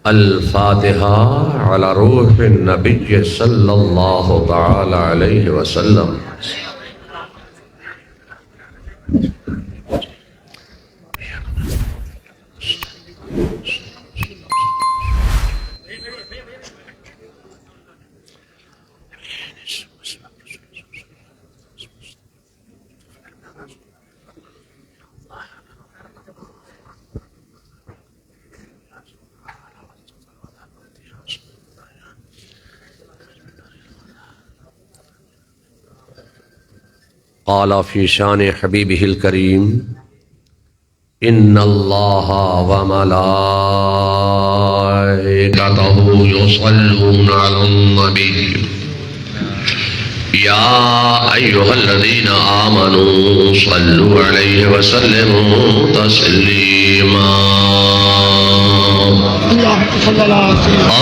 الفاتحة على روح النبي صلى الله تعالى عليه وسلم. قال في شان حبيبه الكريم إن الله وملائكته يصلون على النبي يا أيها الذين آمنوا صلوا عليه وسلموا تسليما.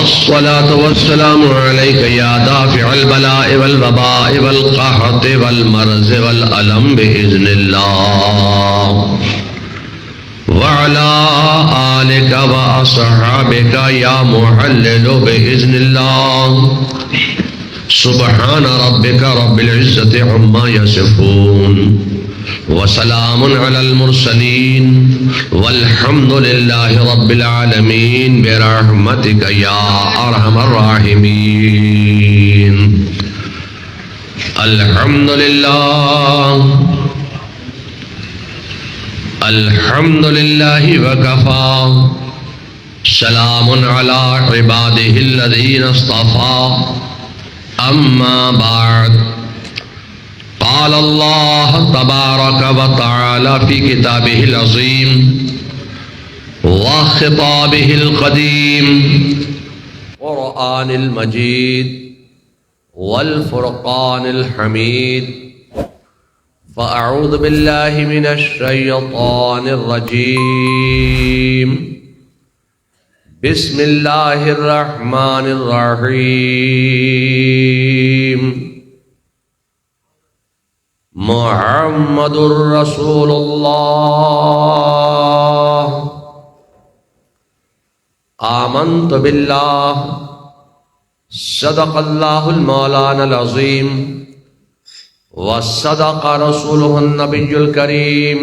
الصلاة والسلام عليك يا دافع البلاء والوباء والقحط والمرض والألم بإذن الله وعلى آلك وأصحابك يا محلل بإذن الله. سبحان ربك رب العزة عما يصفون وسلام على المرسلين والحمد لله رب العالمين برحمتك يا أرحم الراحمين. الحمد لله الحمد لله وكفى سلام على عباده الذين اصطفى. أما بعد قال الله تبارك وتعالى في كتابه العظيم وخطابه القديم القرآن المجيد والفرقان الحميد. فأعوذ بالله من الشيطان الرجيم. بسم الله الرحمن الرحيم. محمد رسول الله. آمنت بالله صدق الله المولانا العظيم وصدق رسوله النبي الكريم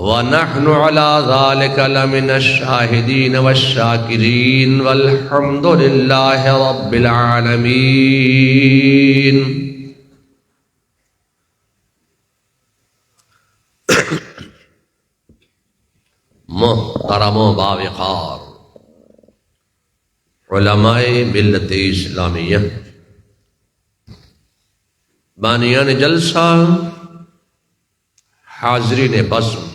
ونحن على ذلك لمن الشاهدين والشاكرين والحمد لله رب العالمين. محترم و باوقار علماء ملت اسلامیہ، بانیان جلسہ، حاضرین بزم،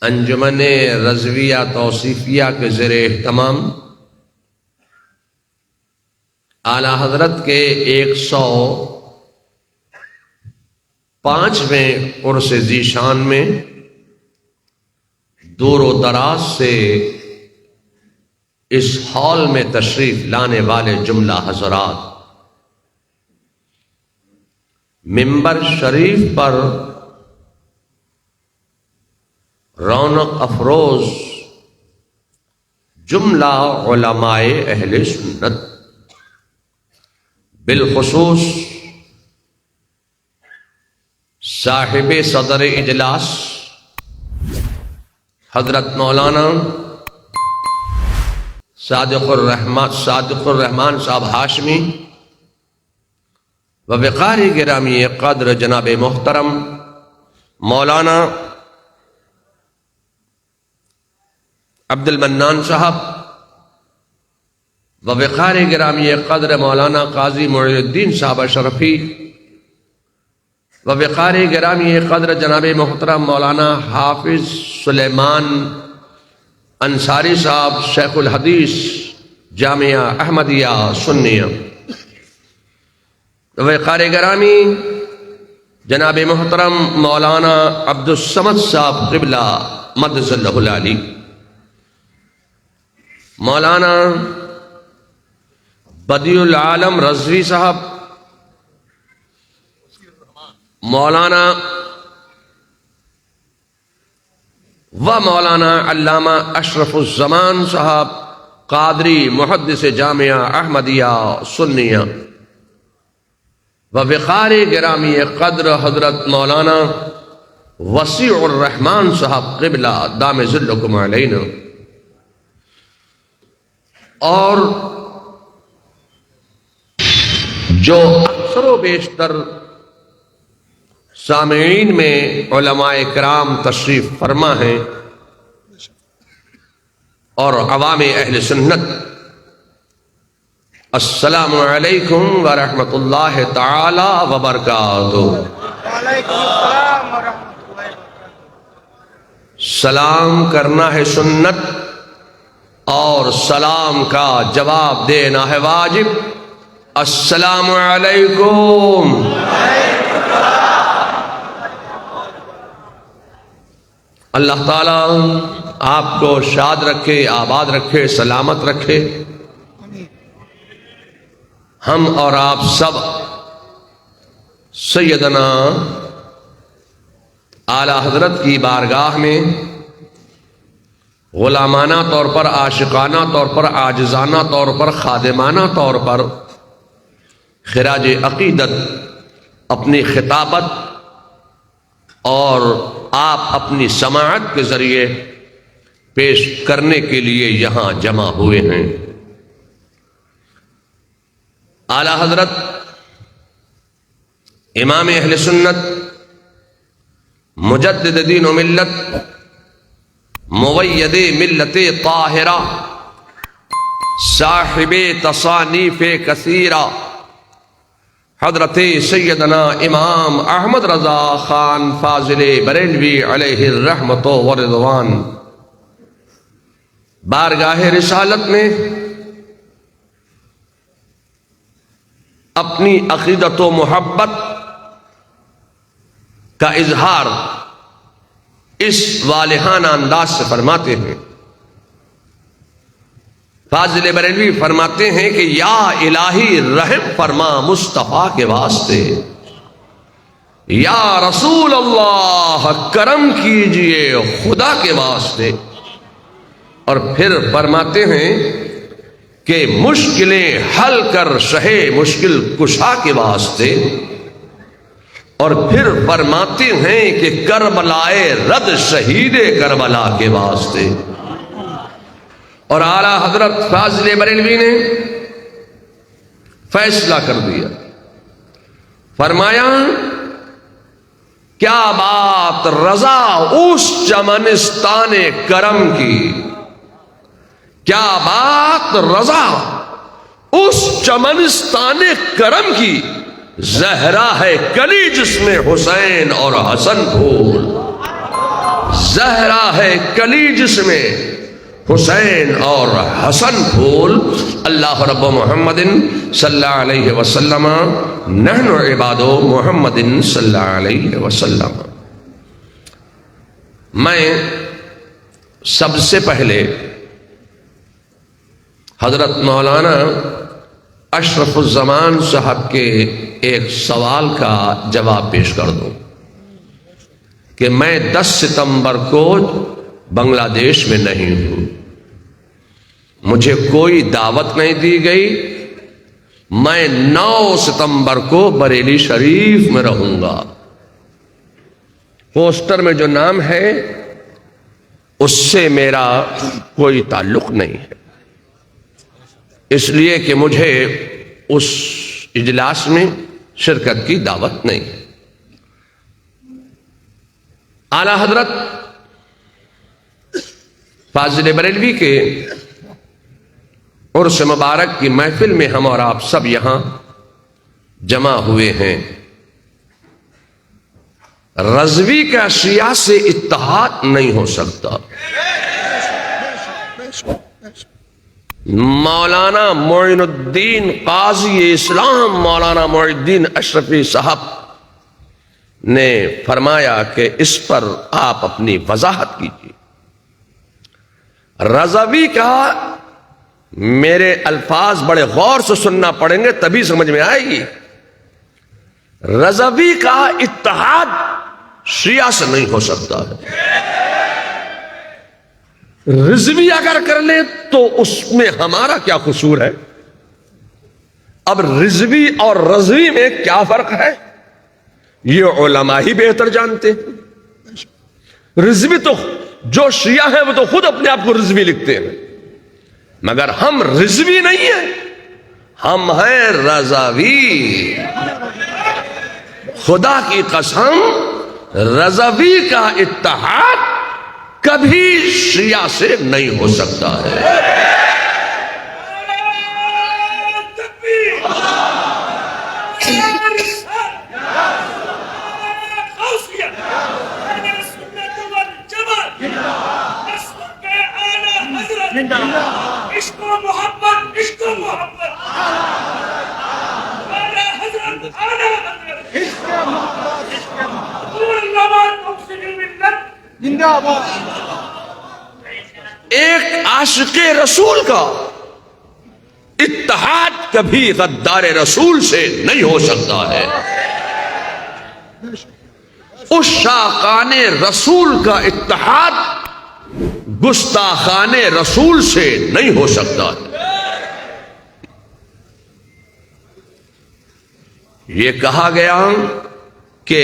انجمن رضویہ توصیفیہ کے زیر اہتمام اعلیٰ حضرت کے 105ویں عرس ذیشان میں دور و دراز سے اس ہال میں تشریف لانے والے جملہ حضرات، منبر شریف پر رونق افروز جملہ علماء اہل سنت، بالخصوص صاحب صدر اجلاس حضرت مولانا صادق الرحمان صاحب ہاشمی وقاری گرامی قدر جناب محترم مولانا عبد المنان صاحب وقاری گرامی قدر مولانا قاضی معین الدین صاحب اشرفی وقاری گرامی قدر جناب محترم مولانا حافظ سلیمان انصاری صاحب شیخ الحدیث جامعہ احمدیہ سنیہ، وقاری گرامی جناب محترم مولانا عبد الصمد صاحب قبلہ مدظ اللہ العلی، مولانا بدیع العالم رضوی صاحب، مولانا و مولانا علامہ اشرف الزمان صاحب قادری محدث جامعہ احمدیہ سنیہ و وقار گرامی قدر حضرت مولانا وسیع الرحمان صاحب قبلہ دام ظلکم علینا، اور جو اکثر و بیشتر سامعین میں علماء کرام تشریف فرما ہیں اور عوام اہل سنت، السلام علیکم ورحمۃ اللہ تعالی وبرکاتہ۔ وعلیکم السلام ورحمۃ اللہ وبرکاتہ۔ سلام کرنا ہے سنت اور سلام کا جواب دینا ہے واجب۔ السلام علیکم۔ اللہ تعالی آپ کو شاد رکھے، آباد رکھے، سلامت رکھے۔ ہم اور آپ سب سیدنا اعلی حضرت کی بارگاہ میں غلامانہ طور پر، عاشقانہ طور پر، عاجزانہ طور پر، خادمانہ طور پر خراج عقیدت اپنی خطابت اور آپ اپنی سماعت کے ذریعے پیش کرنے کے لیے یہاں جمع ہوئے ہیں۔ اعلی حضرت امام اہل سنت، مجدد دین و ملت، موید ملت طاہرہ، صاحب تصانیف کثیرہ، حضرت سیدنا امام احمد رضا خان فاضل بریلوی علیہ الرحمت و رضوان بارگاہ رسالت میں اپنی عقیدت و محبت کا اظہار اس والہانہ انداز سے فرماتے ہیں۔ فاضل بریلوی فرماتے ہیں کہ یا الہی رحم فرما مصطفیٰ کے واسطے، یا رسول اللہ کرم کیجئے خدا کے واسطے۔ اور پھر فرماتے ہیں کہ مشکلیں حل کر شہے مشکل کشا کے واسطے، اور پھر فرماتے ہیں کہ کربلائے رد شہید کربلا کے واسطے۔ اور اعلیٰ حضرت فاضل بریلوی نے فیصلہ کر دیا، فرمایا کیا بات رضا اس چمنستان کرم کی، کیا بات رضا اس چمنستان کرم کی، زہرا ہے کلی جس میں حسین اور حسن پھول، زہرا ہے کلی جس میں حسین اور حسن پھول۔ اللہ رب محمد صلی اللہ علیہ وسلم نحن عباد محمد صلی اللہ علیہ وسلم۔ میں سب سے پہلے حضرت مولانا اشرف الزمان صاحب کے ایک سوال کا جواب پیش کر دوں کہ میں 10 ستمبر کو بنگلہ دیش میں نہیں ہوں، مجھے کوئی دعوت نہیں دی گئی، میں 9 ستمبر کو بریلی شریف میں رہوں گا۔ پوسٹر میں جو نام ہے اس سے میرا کوئی تعلق نہیں ہے، اس لیے کہ مجھے اس اجلاس میں شرکت کی دعوت نہیں ہے۔ اعلی حضرت فاضل بریلوی کے عرس مبارک کی محفل میں ہم اور آپ سب یہاں جمع ہوئے ہیں۔ رضوی کا شیعہ سے اتحاد نہیں ہو سکتا۔ مولانا معین الدین قاضی اسلام مولانا معین الدین اشرفی صاحب نے فرمایا کہ اس پر آپ اپنی وضاحت کیجیے۔ رضوی کا میرے الفاظ بڑے غور سے سننا پڑیں گے تبھی سمجھ میں آئے گی۔ رضوی کا اتحاد شیعہ سے نہیں ہو سکتا ہے۔ رضوی اگر کر لیں تو اس میں ہمارا کیا قصور ہے؟ اب رضوی اور رضوی میں کیا فرق ہے یہ علماء ہی بہتر جانتے ہیں۔ رضوی تو جو شیعہ ہیں وہ تو خود اپنے آپ کو رضوی لکھتے ہیں، مگر ہم رضوی نہیں ہیں، ہم ہیں رضوی۔ خدا کی قسم رضوی کا اتحاد کبھی شیعہ سے نہیں ہو سکتا ہے۔ عشق و محبت، عشق و محبت، اعلی حضرت، اعلی حضرت، عشق محبت، عشق محبت، طول نواز مفسد الملت زندہ باد۔ ایک عاشق رسول کا اتحاد کبھی غدار رسول سے نہیں ہو سکتا ہے، اس شاقان رسول کا اتحاد گستاخان رسول سے نہیں ہو سکتا ہے۔ یہ کہا گیا کہ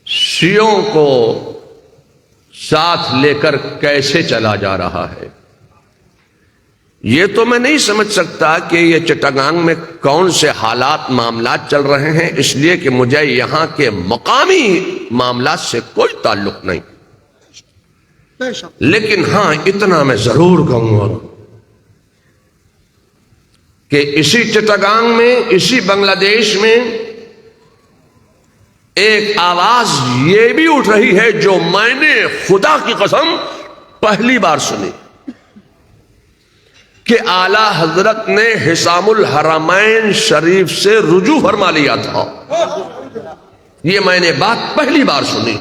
شیعوں کو ساتھ لے کر کیسے چلا جا رہا ہے، یہ تو میں نہیں سمجھ سکتا کہ یہ چٹاگانگ میں کون سے حالات معاملات چل رہے ہیں، اس لیے کہ مجھے یہاں کے مقامی معاملات سے کوئی تعلق نہیں، لیکن ہاں اتنا میں ضرور کہوں گا کہ اسی چٹاگانگ میں، اسی بنگلہ دیش میں ایک آواز یہ بھی اٹھ رہی ہے جو میں نے خدا کی قسم پہلی بار سنی، کہ اعلی حضرت نے حسام الحرمین شریف سے رجوع فرما لیا تھا۔ یہ میں نے بات پہلی بار سنی۔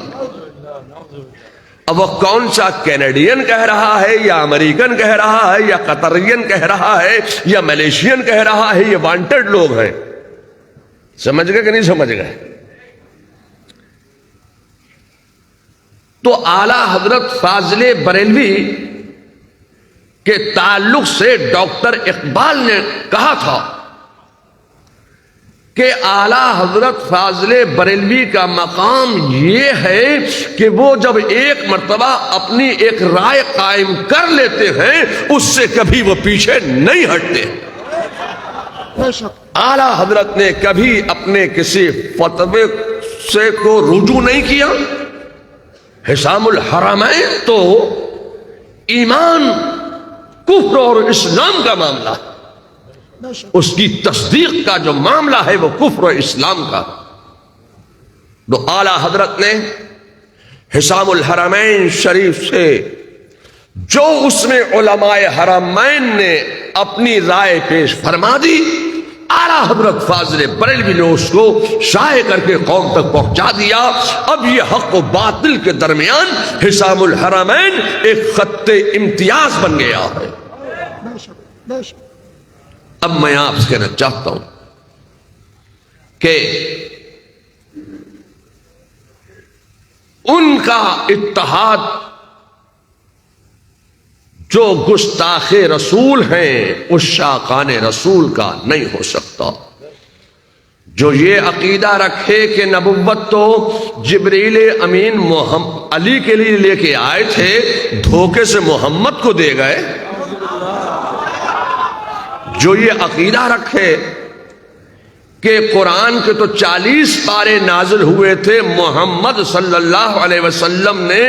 اب وہ کون سا کینیڈین کہہ رہا ہے یا امریکن کہہ رہا ہے یا قطرین کہہ رہا ہے یا ملیشین کہہ رہا ہے، یہ وانٹڈ لوگ ہیں، سمجھ گئے کہ نہیں سمجھ گئے؟ تو اعلی حضرت فاضل بریلوی کے تعلق سے ڈاکٹر اقبال نے کہا تھا کہ اعلی حضرت فاضل بریلوی کا مقام یہ ہے کہ وہ جب ایک مرتبہ اپنی ایک رائے قائم کر لیتے ہیں اس سے کبھی وہ پیچھے نہیں ہٹتے۔ اعلی حضرت نے کبھی اپنے کسی فتوے سے کو رجوع نہیں کیا۔ حسام الحرمین تو ایمان، کفر اور اسلام کا معاملہ، اس کی تصدیق کا جو معاملہ ہے وہ کفر و اسلام کا، تو اعلی حضرت نے حسام الحرمین شریف سے جو اس میں علماء حرمین نے اپنی رائے پیش فرما دی، اعلی حضرت فاضل بریلوی نے اس کو شائع کر کے قوم تک پہنچا دیا۔ اب یہ حق و باطل کے درمیان حسام الحرمین ایک خط امتیاز بن گیا ہے۔ اب میں آپ سے کہنا چاہتا ہوں کہ ان کا اتحاد جو گستاخ رسول ہیں اس شاقان رسول کا نہیں ہو سکتا۔ جو یہ عقیدہ رکھے کہ نبوت تو جبریل امین علی کے لیے لے کے آئے تھے، دھوکے سے محمد کو دے گئے، جو یہ عقیدہ رکھے کہ قرآن کے تو 40 پارے نازل ہوئے تھے، محمد صلی اللہ علیہ وسلم نے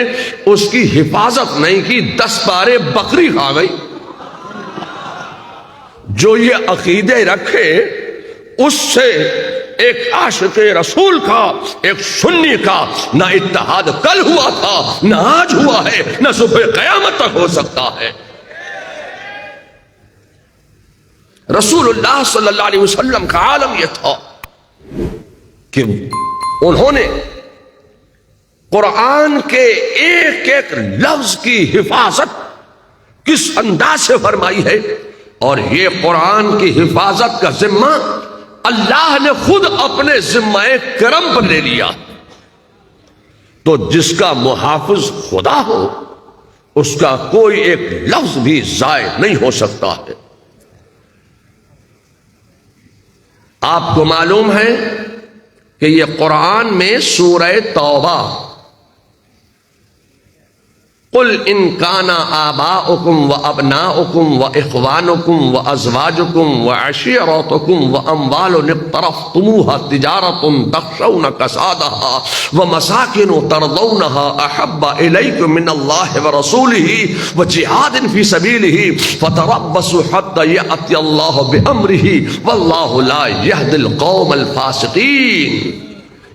اس کی حفاظت نہیں کی، 10 پارے بکری کھا گئی، جو یہ عقیدے رکھے اس سے ایک عاشق رسول کا، ایک سنی کا نہ اتحاد کل ہوا تھا، نہ آج ہوا ہے، نہ صبح قیامت تک ہو سکتا ہے۔ رسول اللہ صلی اللہ علیہ وسلم کا عالم یہ تھا کہ انہوں نے قرآن کے ایک ایک لفظ کی حفاظت کس انداز سے فرمائی ہے، اور یہ قرآن کی حفاظت کا ذمہ اللہ نے خود اپنے ذمہ کرم پر لے لیا۔ تو جس کا محافظ خدا ہو اس کا کوئی ایک لفظ بھی ضائع نہیں ہو سکتا ہے۔ آپ کو معلوم ہے کہ یہ قرآن میں سورہ توبہ قل ان کان آباؤکم وابناؤکم واخوانکم وازواجکم وعشیرتکم واموال اقترفتموها تجارة تخشون کسادها ومساکن ترضونها احب الیکم من اللہ ورسولہ وجہاد فی سبیلہ فتربصوا حتی یأتی اللہ بامرہ واللہ لا یہدی القوم الفاسقین۔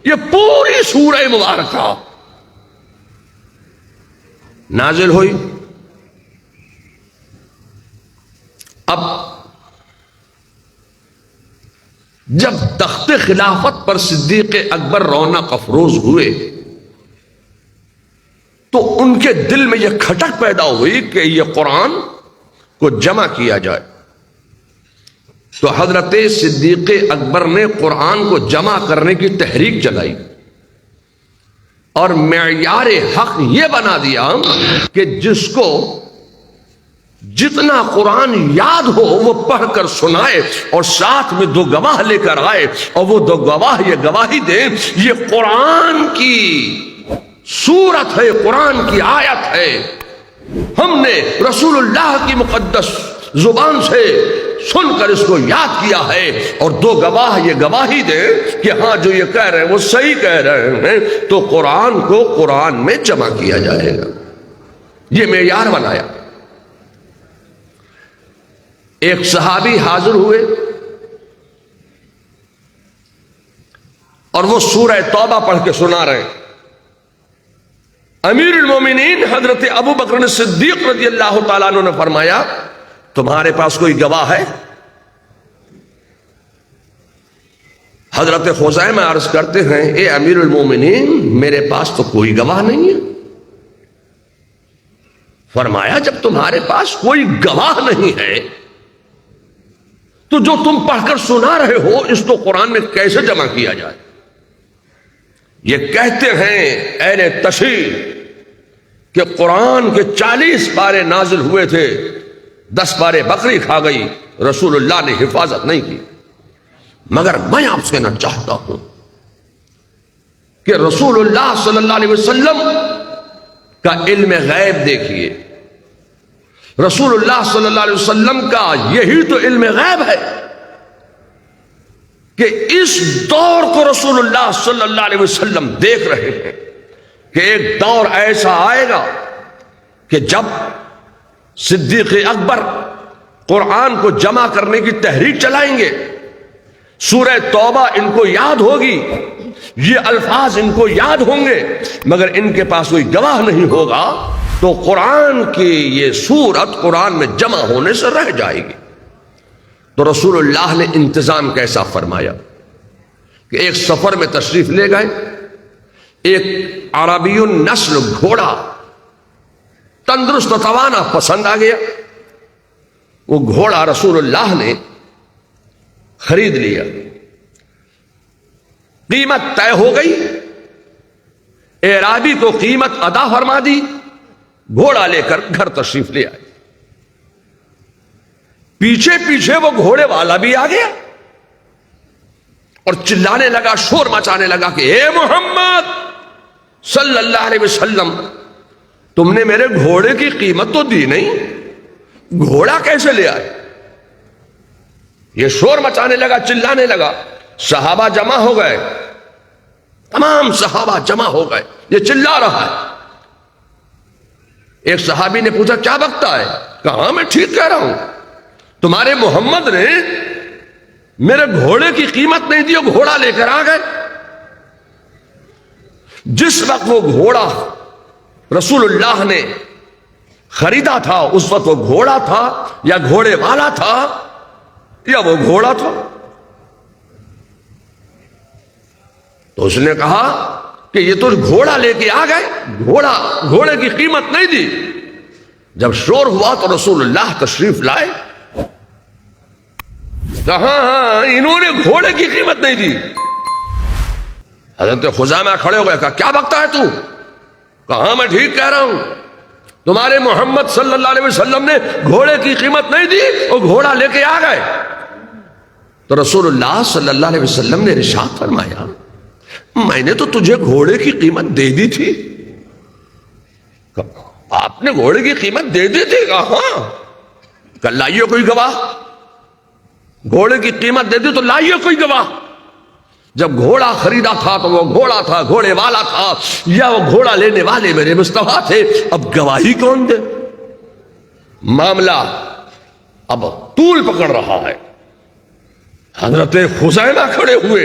یہ پوری سورہ مبارکہ نازل ہوئی۔ اب جب تخت خلافت پر صدیق اکبر رونق افروز ہوئے تو ان کے دل میں یہ کھٹک پیدا ہوئی کہ یہ قرآن کو جمع کیا جائے۔ تو حضرت صدیق اکبر نے قرآن کو جمع کرنے کی تحریک چلائی اور معیار حق یہ بنا دیا کہ جس کو جتنا قرآن یاد ہو وہ پڑھ کر سنائے اور ساتھ میں 2 گواہ لے کر آئے اور وہ 2 گواہ یہ گواہی دیں یہ قرآن کی سورت ہے، قرآن کی آیت ہے، ہم نے رسول اللہ کی مقدس زبان سے سن کر اس کو یاد کیا ہے، اور 2 گواہ یہ گواہی دیں کہ ہاں جو یہ کہہ رہے ہیں وہ صحیح کہہ رہے ہیں، تو قرآن کو قرآن میں جمع کیا جائے گا۔ یہ معیار بنایا۔ ایک صحابی حاضر ہوئے اور وہ سورہ توبہ پڑھ کے سنا رہے ہیں۔ امیر المومنین حضرت ابو بکر صدیق رضی اللہ تعالیٰ عنہ نے فرمایا تمہارے پاس کوئی گواہ ہے؟ حضرت خزیمہ عرض کرتے ہیں اے امیر المومنین میرے پاس تو کوئی گواہ نہیں ہے۔ فرمایا جب تمہارے پاس کوئی گواہ نہیں ہے تو جو تم پڑھ کر سنا رہے ہو اس کو قرآن میں کیسے جمع کیا جائے؟ یہ کہتے ہیں اہل تشریح کہ قرآن کے 40 پارے نازل ہوئے تھے، 10 پارے بکری کھا گئی، رسول اللہ نے حفاظت نہیں کی۔ مگر میں آپ سے کہنا چاہتا ہوں کہ رسول اللہ صلی اللہ علیہ وسلم کا علم غیب دیکھیے، رسول اللہ صلی اللہ علیہ وسلم کا یہی تو علم غیب ہے کہ اس دور کو رسول اللہ صلی اللہ علیہ وسلم دیکھ رہے ہیں کہ ایک دور ایسا آئے گا کہ جب صدیق اکبر قرآن کو جمع کرنے کی تحریک چلائیں گے، سورہ توبہ ان کو یاد ہوگی، یہ الفاظ ان کو یاد ہوں گے، مگر ان کے پاس کوئی گواہ نہیں ہوگا، تو قرآن کی یہ سورت قرآن میں جمع ہونے سے رہ جائے گی۔ تو رسول اللہ نے انتظام کیسا فرمایا کہ ایک سفر میں تشریف لے گئے، ایک عربی النسل گھوڑا تندرست توانا پسند آ گیا، وہ گھوڑا رسول اللہ نے خرید لیا، قیمت طے ہو گئی، اعرابی کو قیمت ادا فرما دی، گھوڑا لے کر گھر تشریف لے آئے۔ پیچھے پیچھے وہ گھوڑے والا بھی آ گیا اور چلانے لگا، شور مچانے لگا کہ اے محمد صلی اللہ علیہ وسلم تم نے میرے گھوڑے کی قیمت تو دی نہیں، گھوڑا کیسے لے آئے؟ یہ شور مچانے لگا، چلانے لگا، صحابہ جمع ہو گئے، تمام صحابہ جمع ہو گئے، یہ چلا رہا ہے۔ ایک صحابی نے پوچھا کیا بکتا ہے؟ کہا میں ٹھیک کہہ رہا ہوں، تمہارے محمد نے میرے گھوڑے کی قیمت نہیں دی، وہ گھوڑا لے کر آ گئے۔ جس وقت وہ گھوڑا رسول اللہ نے خریدا تھا اس وقت وہ گھوڑا تھا یا گھوڑے والا تھا یا وہ گھوڑا تھا؟ تو اس نے کہا کہ یہ تو گھوڑا لے کے آ گئے، گھوڑے کی قیمت نہیں دی۔ جب شور ہوا تو رسول اللہ تشریف لائے، کہا ہاں انہوں نے گھوڑے کی قیمت نہیں دی۔ حضرت خزیمہ کھڑے ہو گئے، کہا کیا بکتا ہے تو؟ کہا میں ٹھیک کہہ رہا ہوں، تمہارے محمد صلی اللہ علیہ وسلم نے گھوڑے کی قیمت نہیں دی، وہ گھوڑا لے کے آ گئے۔ تو رسول اللہ صلی اللہ علیہ وسلم نے ارشاد فرمایا میں نے تو تجھے گھوڑے کی قیمت دے دی تھی۔ آپ نے گھوڑے کی قیمت دے دی تھی؟ کہاں؟ کہ لائیے کوئی گواہ، گھوڑے کی قیمت دے دی تو لائیے کوئی گواہ۔ جب گھوڑا خریدا تھا تو وہ گھوڑا تھا، گھوڑے والا تھا، یا وہ گھوڑا لینے والے میرے مصطفیٰ تھے، اب گواہی کون دے؟ معاملہ اب طول پکڑ رہا ہے۔ حضرت خزیمہ کھڑے ہوئے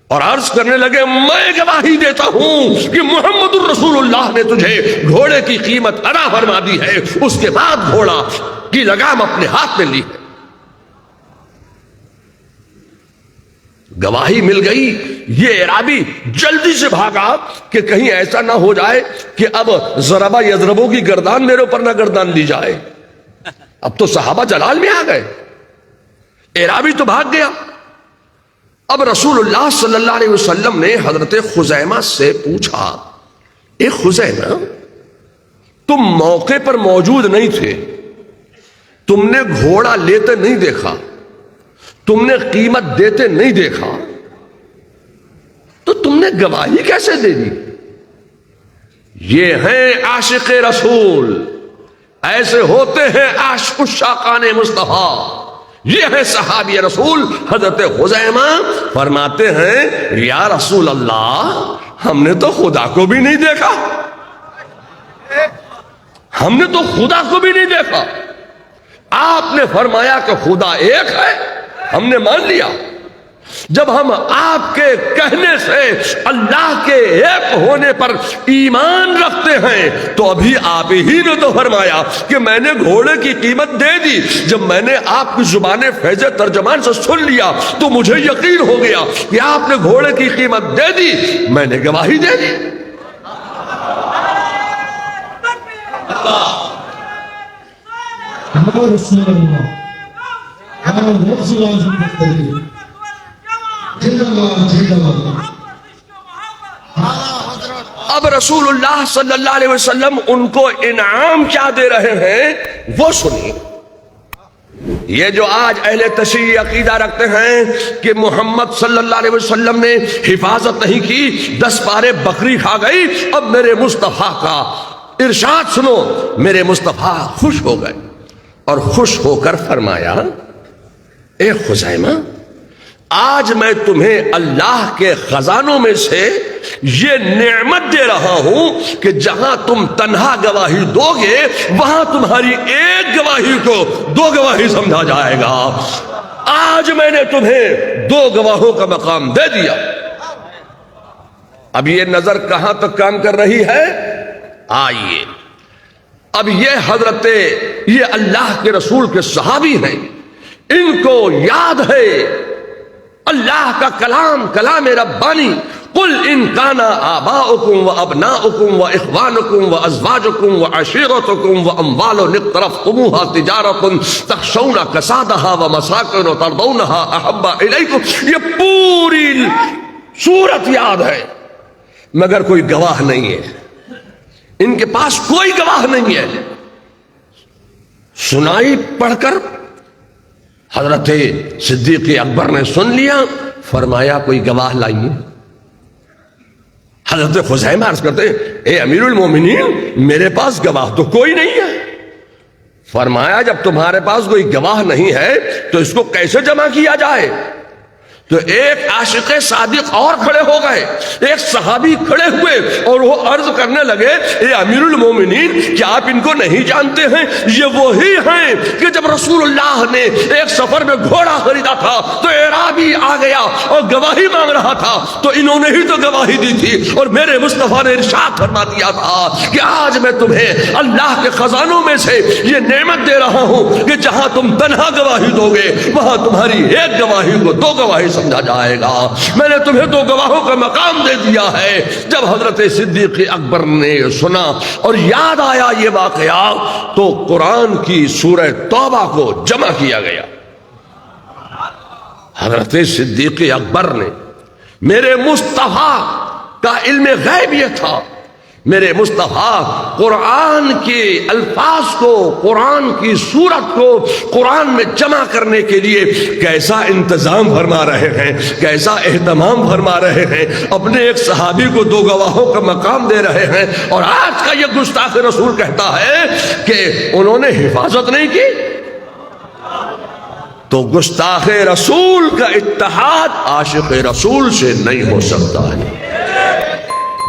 اور عرض کرنے لگے میں گواہی دیتا ہوں کہ محمد الرسول اللہ نے تجھے گھوڑے کی قیمت ادا فرما دی ہے، اس کے بعد گھوڑا کی لگام اپنے ہاتھ میں لی ہے۔ گواہی مل گئی۔ یہ اعرابی جلدی سے بھاگا کہ کہیں ایسا نہ ہو جائے کہ اب ضربہ یضربوں کی گردان میرے اوپر نہ گردان لی جائے۔ اب تو صحابہ جلال میں آ گئے، اعرابی تو بھاگ گیا۔ اب رسول اللہ صلی اللہ علیہ وسلم نے حضرت خزیمہ سے پوچھا اے خزیمہ، تم موقع پر موجود نہیں تھے، تم نے گھوڑا لیتے نہیں دیکھا، تم نے قیمت دیتے نہیں دیکھا، تو تم نے گواہی کیسے دے دی؟ یہ ہیں عاشق رسول، ایسے ہوتے ہیں عاشق الشاقان مصطفیٰ، یہ ہے صحابی رسول۔ حضرت خزیمہ فرماتے ہیں یا رسول اللہ ہم نے تو خدا کو بھی نہیں دیکھا، ہم نے تو خدا کو بھی نہیں دیکھا، آپ نے فرمایا کہ خدا ایک ہے، ہم نے مان لیا۔ جب ہم آپ کے کہنے سے اللہ کے ایک ہونے پر ایمان رکھتے ہیں تو ابھی آپ ہی نے تو فرمایا کہ میں نے گھوڑے کی قیمت دے دی۔ جب میں نے آپ کی زبان فیض ترجمان سے سن لیا تو مجھے یقین ہو گیا کہ آپ نے گھوڑے کی قیمت دے دی، میں نے گواہی دے دی۔ اب رسول اللہ صلی اللہ علیہ وسلم ان کو انعام کیا دے رہے ہیں وہ سنیے۔ یہ جو آج اہل تشیع عقیدہ رکھتے ہیں کہ محمد صلی اللہ علیہ وسلم نے حفاظت نہیں کی، 10 پارے بکری کھا گئی، اب میرے مصطفیٰ کا ارشاد سنو۔ میرے مصطفیٰ خوش ہو گئے اور خوش ہو کر فرمایا اے خزیمہ، آج میں تمہیں اللہ کے خزانوں میں سے یہ نعمت دے رہا ہوں کہ جہاں تم تنہا گواہی دو گے وہاں تمہاری ایک گواہی کو 2 گواہی سمجھا جائے گا۔ آج میں نے تمہیں 2 گواہوں کا مقام دے دیا۔ اب یہ نظر کہاں تک کام کر رہی ہے؟ آئیے اب یہ اللہ کے رسول کے صحابی ہیں، ان کو یاد ہے اللہ کا کلام، کلام ربانی، قل ان کان آباؤکم وابناؤکم واخوانکم وازواجکم وعشیرتکم واموال اقترفتموها تجارة تخشون کسادها ومساکن ترضونها احب الیکم۔ یہ پوری سورت یاد ہے مگر کوئی گواہ نہیں ہے، ان کے پاس کوئی گواہ نہیں ہے۔ سنائی پڑھ کر حضرت صدیق اکبر نے سن لیا، فرمایا کوئی گواہ لائیے۔ حضرت خزیمہ عرض کرتے اے امیر المومنین میرے پاس گواہ تو کوئی نہیں ہے۔ فرمایا جب تمہارے پاس کوئی گواہ نہیں ہے تو اس کو کیسے جمع کیا جائے؟ تو ایک عاشق صادق اور کھڑے ہو گئے، ایک صحابی کھڑے ہوئے اور وہ عرض کرنے لگے اے امیر المومنین کیا آپ ان کو نہیں جانتے ہیں؟ یہ وہی ہیں کہ جب رسول اللہ نے ایک سفر میں گھوڑا خریدا تھا تو اعرابی آ گیا اور گواہی مانگ رہا تھا تو انہوں نے ہی تو گواہی دی تھی، اور میرے مصطفیٰ نے ارشاد فرما دیا تھا کہ آج میں تمہیں اللہ کے خزانوں میں سے یہ نعمت دے رہا ہوں کہ جہاں تم تنہا گواہی دو گے وہاں تمہاری ایک گواہی کو 2 گواہی سمجھا جائے گا۔ میں نے تمہیں 2 گواہوں کا مقام دے دیا ہے۔ جب حضرت صدیق اکبر نے سنا اور یاد آیا یہ واقعہ تو قرآن کی سورہ توبہ کو جمع کیا گیا۔ حضرت صدیق اکبر نے، میرے مصطفیٰ کا علم غیب یہ تھا میرے مصطفیٰ قرآن کے الفاظ کو، قرآن کی صورت کو قرآن میں جمع کرنے کے لیے کیسا انتظام فرما رہے ہیں، کیسا اہتمام فرما رہے ہیں، اپنے ایک صحابی کو 2 گواہوں کا مقام دے رہے ہیں، اور آج کا یہ گستاخ رسول کہتا ہے کہ انہوں نے حفاظت نہیں کی۔ تو گستاخ رسول کا اتحاد عاشق رسول سے نہیں ہو سکتا ہے۔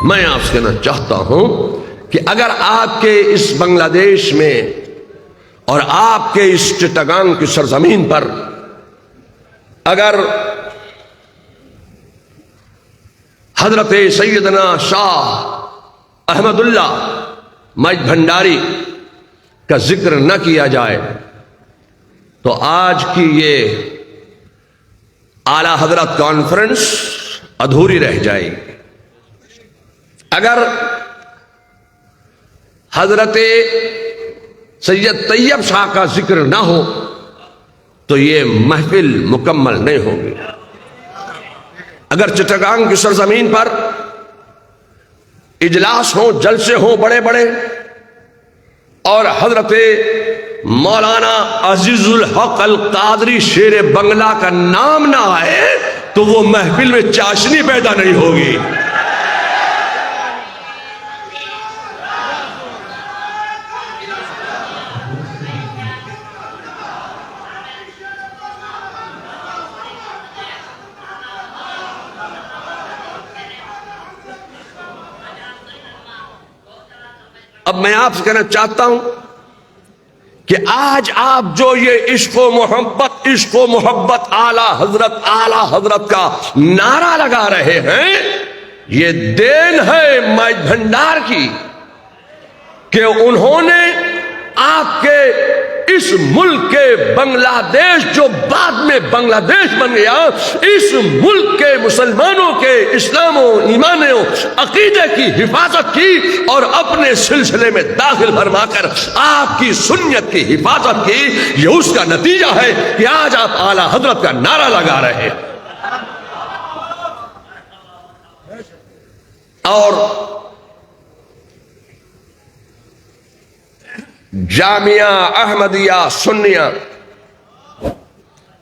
میں آپ سے کہنا چاہتا ہوں کہ اگر آپ کے اس بنگلہ دیش میں اور آپ کے اس چٹاگانگ کی سرزمین پر اگر حضرت سیدنا شاہ احمد اللہ مجد بھنڈاری کا ذکر نہ کیا جائے تو آج کی یہ اعلی حضرت کانفرنس ادھوری رہ جائے گی۔ اگر حضرت سید طیب شاہ کا ذکر نہ ہو تو یہ محفل مکمل نہیں ہوگی۔ اگر چٹاگانگ کی سرزمین پر اجلاس ہوں، جلسے ہوں بڑے بڑے، اور حضرت مولانا عزیز الحق القادری شیر بنگلہ کا نام نہ آئے تو وہ محفل میں چاشنی پیدا نہیں ہوگی۔ اب میں آپ سے کہنا چاہتا ہوں کہ آج آپ جو یہ عشق و محبت اعلی حضرت کا نعرہ لگا رہے ہیں، یہ دین ہے مجد بھنڈار کی کہ انہوں نے آپ کے اس ملک کے بنگلہ دیش جو بعد میں بنگلہ دیش بن گیا، اس ملک کے مسلمانوں کے اسلام و ایمان و عقیدے کی حفاظت کی اور اپنے سلسلے میں داخل فرما کر آپ کی سنت کی حفاظت کی۔ یہ اس کا نتیجہ ہے کہ آج آپ اعلی حضرت کا نعرہ لگا رہے ہیں۔ اور جامعہ احمدیہ سنیہ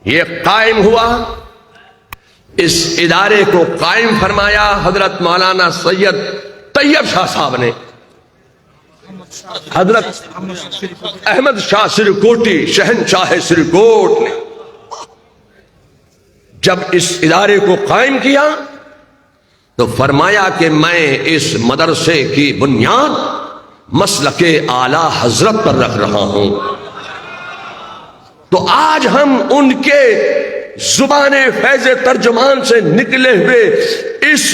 یہ قائم ہوا، اس ادارے کو قائم فرمایا حضرت مولانا سید طیب شاہ صاحب نے، حضرت احمد شاہ سرکوٹی شہنشاہ سرکوٹ نے۔ جب اس ادارے کو قائم کیا تو فرمایا کہ میں اس مدرسے کی بنیاد مسلک اعلی حضرت پر رکھ رہا ہوں۔ تو آج ہم ان کے زبان فیض ترجمان سے نکلے ہوئے اس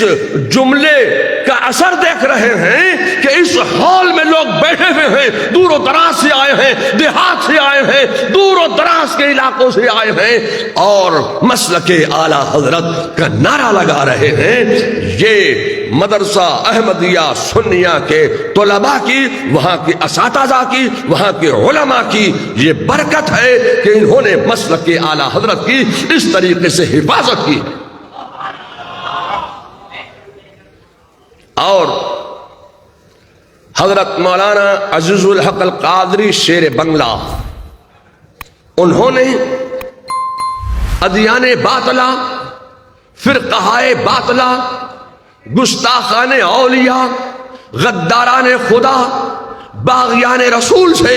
جملے کا اثر دیکھ رہے ہیں کہ اس ہال میں لوگ بیٹھے ہوئے ہیں، دور و دراز سے آئے ہیں، دیہات سے آئے ہیں، دور و دراز کے علاقوں سے آئے ہیں، اور مسلک اعلی حضرت کا نعرہ لگا رہے ہیں۔ یہ مدرسہ احمدیہ سنیہ کے طلباء کی، وہاں کے اساتذہ کی، وہاں کے علماء کی یہ برکت ہے کہ انہوں نے مسلک اعلی حضرت کی اس طریقے سے حفاظت کی۔ اور حضرت مولانا عزیز الحق القادری شیر بنگلہ، انہوں نے ادیان باطلہ، فرقہ باطلہ، گستاخان اولیاء، غداران خدا، باغیان رسول سے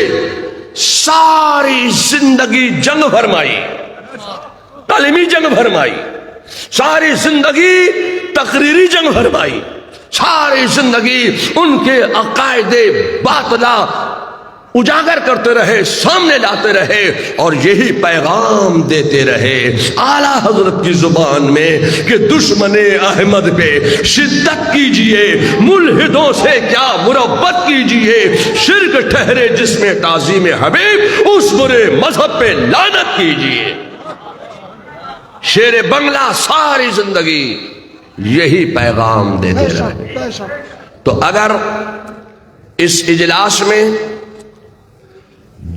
ساری زندگی جنگ فرمائی، تعلیمی جنگ فرمائی، ساری زندگی تقریری جنگ فرمائی، ساری زندگی ان کے عقائد باطلہ اجاگر کرتے رہے، سامنے لاتے رہے، اور یہی پیغام دیتے رہے اعلی حضرت کی زبان میں کہ دشمن احمد پہ شدت کیجئے، ملحدوں سے کیا مربت کیجئے، شرک ٹھہرے جس میں تعظیم حبیب، اس برے مذہب پہ لعنت کیجئے۔ شیر بنگلہ ساری زندگی یہی پیغام دیتے رہے۔ تو اگر اس اجلاس میں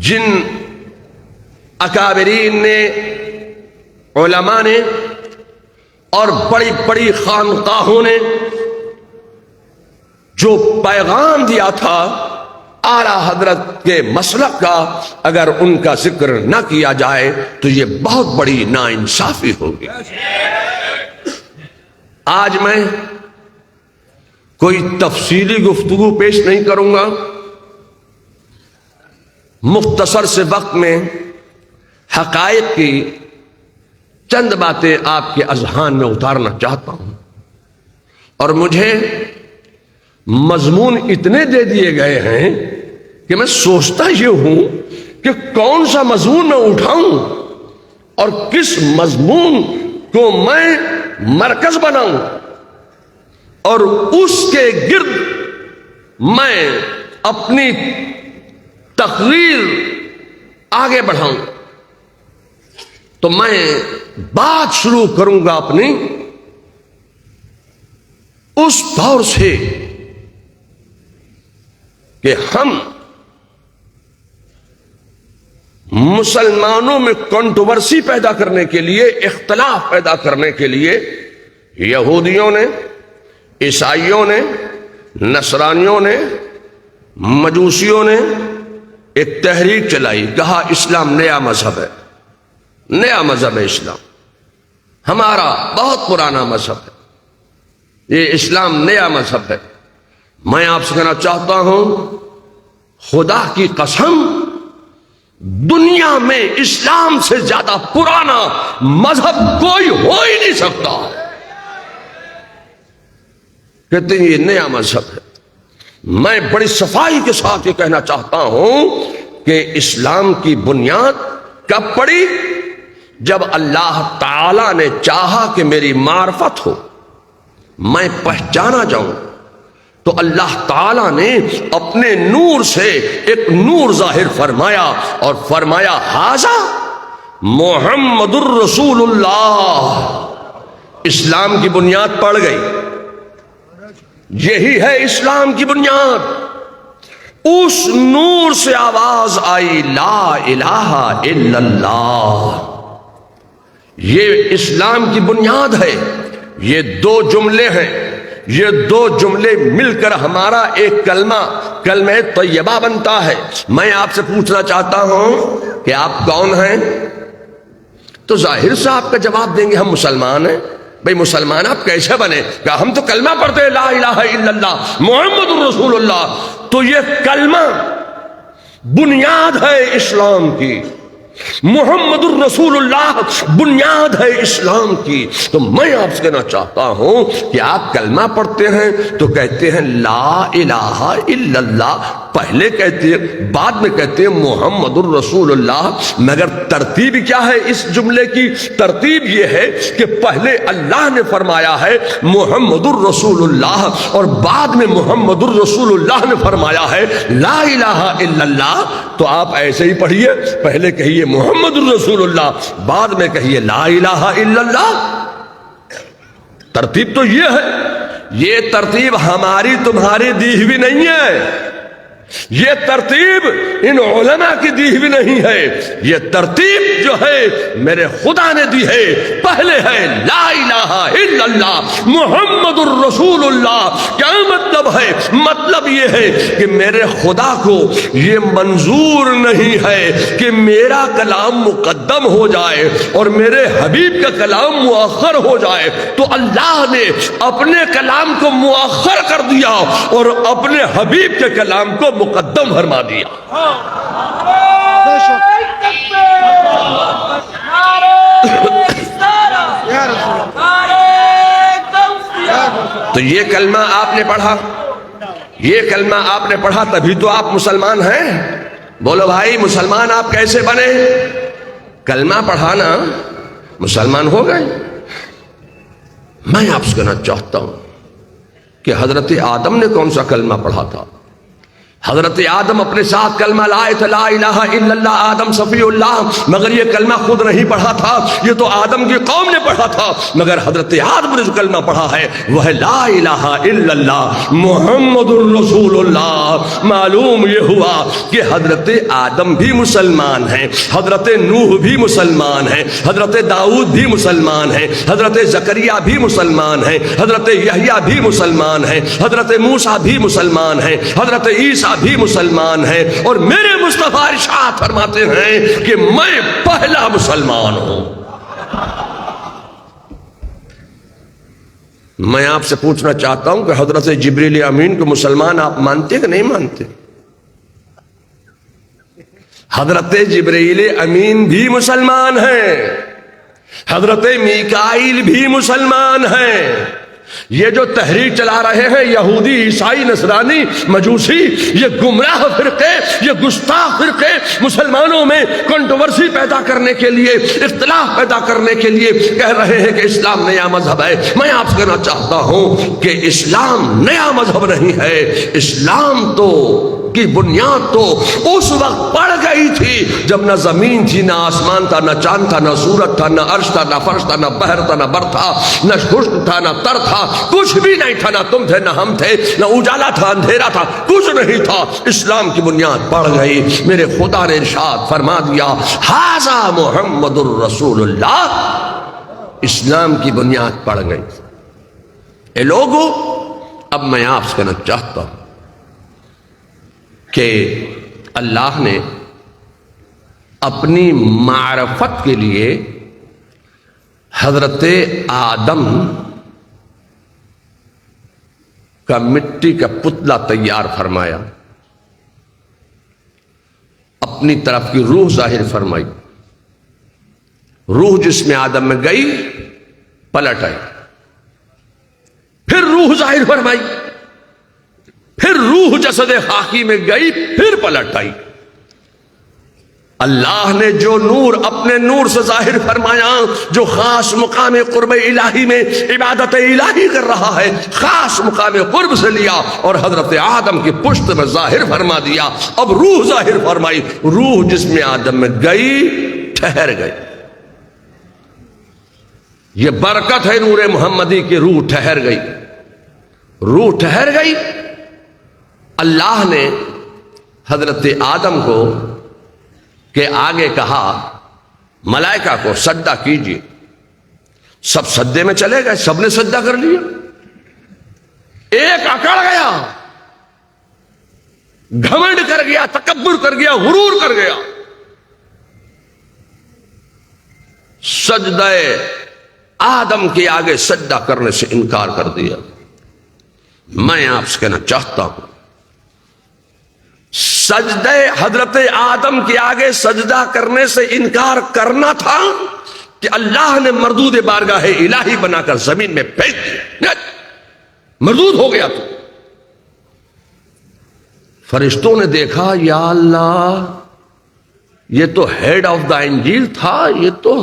جن اکابرین نے، علماء نے، اور بڑی بڑی خانقاہوں نے جو پیغام دیا تھا اعلی حضرت کے مسلک کا، اگر ان کا ذکر نہ کیا جائے تو یہ بہت بڑی ناانصافی ہوگی۔ آج میں کوئی تفصیلی گفتگو پیش نہیں کروں گا، مختصر سے وقت میں حقائق کی چند باتیں آپ کے اذہان میں اتارنا چاہتا ہوں، اور مجھے مضمون اتنے دے دیے گئے ہیں کہ میں سوچتا یہ ہوں کہ کون سا مضمون میں اٹھاؤں اور کس مضمون کو میں مرکز بناؤں اور اس کے گرد میں اپنی تقریر آگے بڑھاؤں۔ تو میں بات شروع کروں گا اپنی اس دور سے کہ ہم مسلمانوں میں کنٹروورسی پیدا کرنے کے لیے، اختلاف پیدا کرنے کے لیے یہودیوں نے، عیسائیوں نے، نصرانیوں نے، مجوسیوں نے ایک تحریک چلائی، کہا اسلام نیا مذہب ہے، نیا مذہب ہے اسلام، ہمارا بہت پرانا مذہب ہے، یہ اسلام نیا مذہب ہے۔ میں آپ سے کہنا چاہتا ہوں، خدا کی قسم، دنیا میں اسلام سے زیادہ پرانا مذہب کوئی ہو ہی نہیں سکتا۔ کہتے ہیں یہ نیا مذہب ہے۔ میں بڑی صفائی کے ساتھ یہ کہنا چاہتا ہوں کہ اسلام کی بنیاد کب پڑی؟ جب اللہ تعالی نے چاہا کہ میری معرفت ہو، میں پہچانا جاؤں، تو اللہ تعالیٰ نے اپنے نور سے ایک نور ظاہر فرمایا اور فرمایا ھذا محمد الرسول اللہ۔ اسلام کی بنیاد پڑ گئی، یہی ہے اسلام کی بنیاد۔ اس نور سے آواز آئی لا الہ الا اللہ، یہ اسلام کی بنیاد ہے۔ یہ دو جملے ہیں، یہ دو جملے مل کر ہمارا ایک کلمہ طیبہ بنتا ہے۔ میں آپ سے پوچھنا چاہتا ہوں کہ آپ کون ہیں؟ تو ظاہر سے آپ کا جواب دیں گے ہم مسلمان ہیں۔ بھئی مسلمان آپ کیسے بنے؟ کہ ہم تو کلمہ پڑھتے ہیں لا الہ الا اللہ محمد الرسول اللہ۔ تو یہ کلمہ بنیاد ہے اسلام کی، محمد الرسول اللہ بنیاد ہے اسلام کی۔ تو میں آپ سے کہنا چاہتا ہوں کہ آپ کلمہ پڑھتے ہیں تو کہتے ہیں لا الہ الا اللہ، پہلے کہتے ہیں، بعد میں کہتے ہیں محمد الرسول اللہ، مگر ترتیب کیا ہے اس جملے کی؟ ترتیب یہ ہے کہ پہلے اللہ نے فرمایا ہے محمد الرسول اللہ، اور بعد میں محمد الرسول اللہ نے فرمایا ہے لا الہ الا اللہ۔ تو آپ ایسے ہی پڑھیے، پہلے کہیے محمد الرسول اللہ، بعد میں کہیے لا الہ الا اللہ۔ ترتیب تو یہ ہے، یہ ترتیب ہماری تمہاری دی ہوئی نہیں ہے، یہ ترتیب ان علماء کی دی ہوئی نہیں ہے، یہ ترتیب جو ہے میرے خدا نے دی ہے۔ پہلے ہے لا الہ الا اللہ محمد الرسول اللہ۔ کیا مطلب ہے؟ مطلب یہ ہے کہ میرے خدا کو یہ منظور نہیں ہے کہ میرا کلام مقدم ہو جائے اور میرے حبیب کا کلام مؤخر ہو جائے، تو اللہ نے اپنے کلام کو مؤخر کر دیا اور اپنے حبیب کے کلام کو مقدم فرما دیا۔ تو یہ کلمہ آپ نے پڑھا، یہ کلمہ آپ نے پڑھا، تبھی تو آپ مسلمان ہیں۔ بولو بھائی مسلمان آپ کیسے بنے؟ کلمہ پڑھانا مسلمان ہو گئے۔ میں آپ سے کہنا چاہتا ہوں کہ حضرت آدم نے کون سا کلمہ پڑھا تھا؟ حضرت آدم اپنے ساتھ کلمہ لائے تھے، لا الہ الا اللہ آدم صفی اللہ، مگر یہ کلمہ خود نہیں پڑھا تھا، یہ تو آدم کی قوم نے پڑھا تھا، مگر حضرت آدم نے جو کلمہ پڑھا ہے وہ ہے لا الہ الا اللہ محمد الرسول اللہ۔ معلوم یہ ہوا کہ حضرت آدم بھی مسلمان ہیں، حضرت نوح بھی مسلمان ہیں، حضرت داؤد بھی مسلمان ہیں، حضرت زکریا بھی مسلمان ہیں، حضرت یحییٰ بھی مسلمان ہیں، حضرت موسیٰ بھی مسلمان ہیں، حضرت عیسیٰ بھی مسلمان ہیں، اور میرے مصطفیٰ ارشاد فرماتے ہیں کہ میں پہلا مسلمان ہوں۔ میں آپ سے پوچھنا چاہتا ہوں کہ حضرت جبریل امین کو مسلمان آپ مانتے کہ نہیں مانتے؟ حضرت جبریل امین بھی مسلمان ہیں، حضرت میکائیل بھی مسلمان ہیں۔ یہ جو تحریک چلا رہے ہیں یہودی، عیسائی، نصرانی، مجوسی، یہ گمراہ فرقے، یہ گستاخ فرقے مسلمانوں میں کنٹروورسی پیدا کرنے کے لیے، اختلاف پیدا کرنے کے لیے کہہ رہے ہیں کہ اسلام نیا مذہب ہے۔ میں آپ سے کہنا چاہتا ہوں کہ اسلام نیا مذہب نہیں ہے، اسلام تو کی بنیاد تو اس وقت پڑ گئی تھی جب نہ زمین تھی، نہ آسمان تھا، نہ چاند تھا، نہ سورج تھا، نہ عرش تھا، نہ فرش تھا، نہ بحر تھا، نہ بر تھا، نہ خشک تھا، نہ تر تھا، کچھ بھی نہیں تھا، نہ تم تھے نہ ہم تھے، نہ اجالا تھا اندھیرا تھا، کچھ نہیں تھا۔ اسلام کی بنیاد پڑ گئی، میرے خدا نے ارشاد فرما دیا ھذا محمد الرسول اللہ، اسلام کی بنیاد پڑ گئی۔ اے لوگو، اب میں آپ سے کہنا چاہتا ہوں کہ اللہ نے اپنی معرفت کے لیے حضرت آدم کا مٹی کا پتلا تیار فرمایا، اپنی طرف کی روح ظاہر فرمائی، روح جس میں آدم میں گئی پلٹ آئی، پھر روح ظاہر فرمائی، پھر روح جسد خاکی میں گئی، پھر پلٹ آئی۔ اللہ نے جو نور اپنے نور سے ظاہر فرمایا، جو خاص مقام قرب الہی میں عبادت الہی کر رہا ہے، خاص مقام قرب سے لیا اور حضرت آدم کی پشت میں ظاہر فرما دیا۔ اب روح ظاہر فرمائی، روح جس میں آدم میں گئی ٹھہر گئی۔ یہ برکت ہے نور محمدی کی، روح ٹھہر گئی، روح ٹھہر گئی۔ اللہ نے حضرت آدم کو کہ آگے کہا ملائکہ کو سجدہ کیجیے، سب سجدے میں چلے گئے، سب نے سجدہ کر لیا، ایک اکڑ گیا، گھمنڈ کر گیا، تکبر کر گیا، غرور کر گیا، سجدہ آدم کے آگے سجدہ کرنے سے انکار کر دیا۔ میں آپ سے کہنا چاہتا ہوں سجدہ حضرت آدم کے آگے سجدہ کرنے سے انکار کرنا تھا کہ اللہ نے مردود بارگاہ الہی بنا کر زمین میں پھینک دیا، مردود ہو گیا۔ تو فرشتوں نے دیکھا یا اللہ، یہ تو ہیڈ آف دا انجیل تھا، یہ تو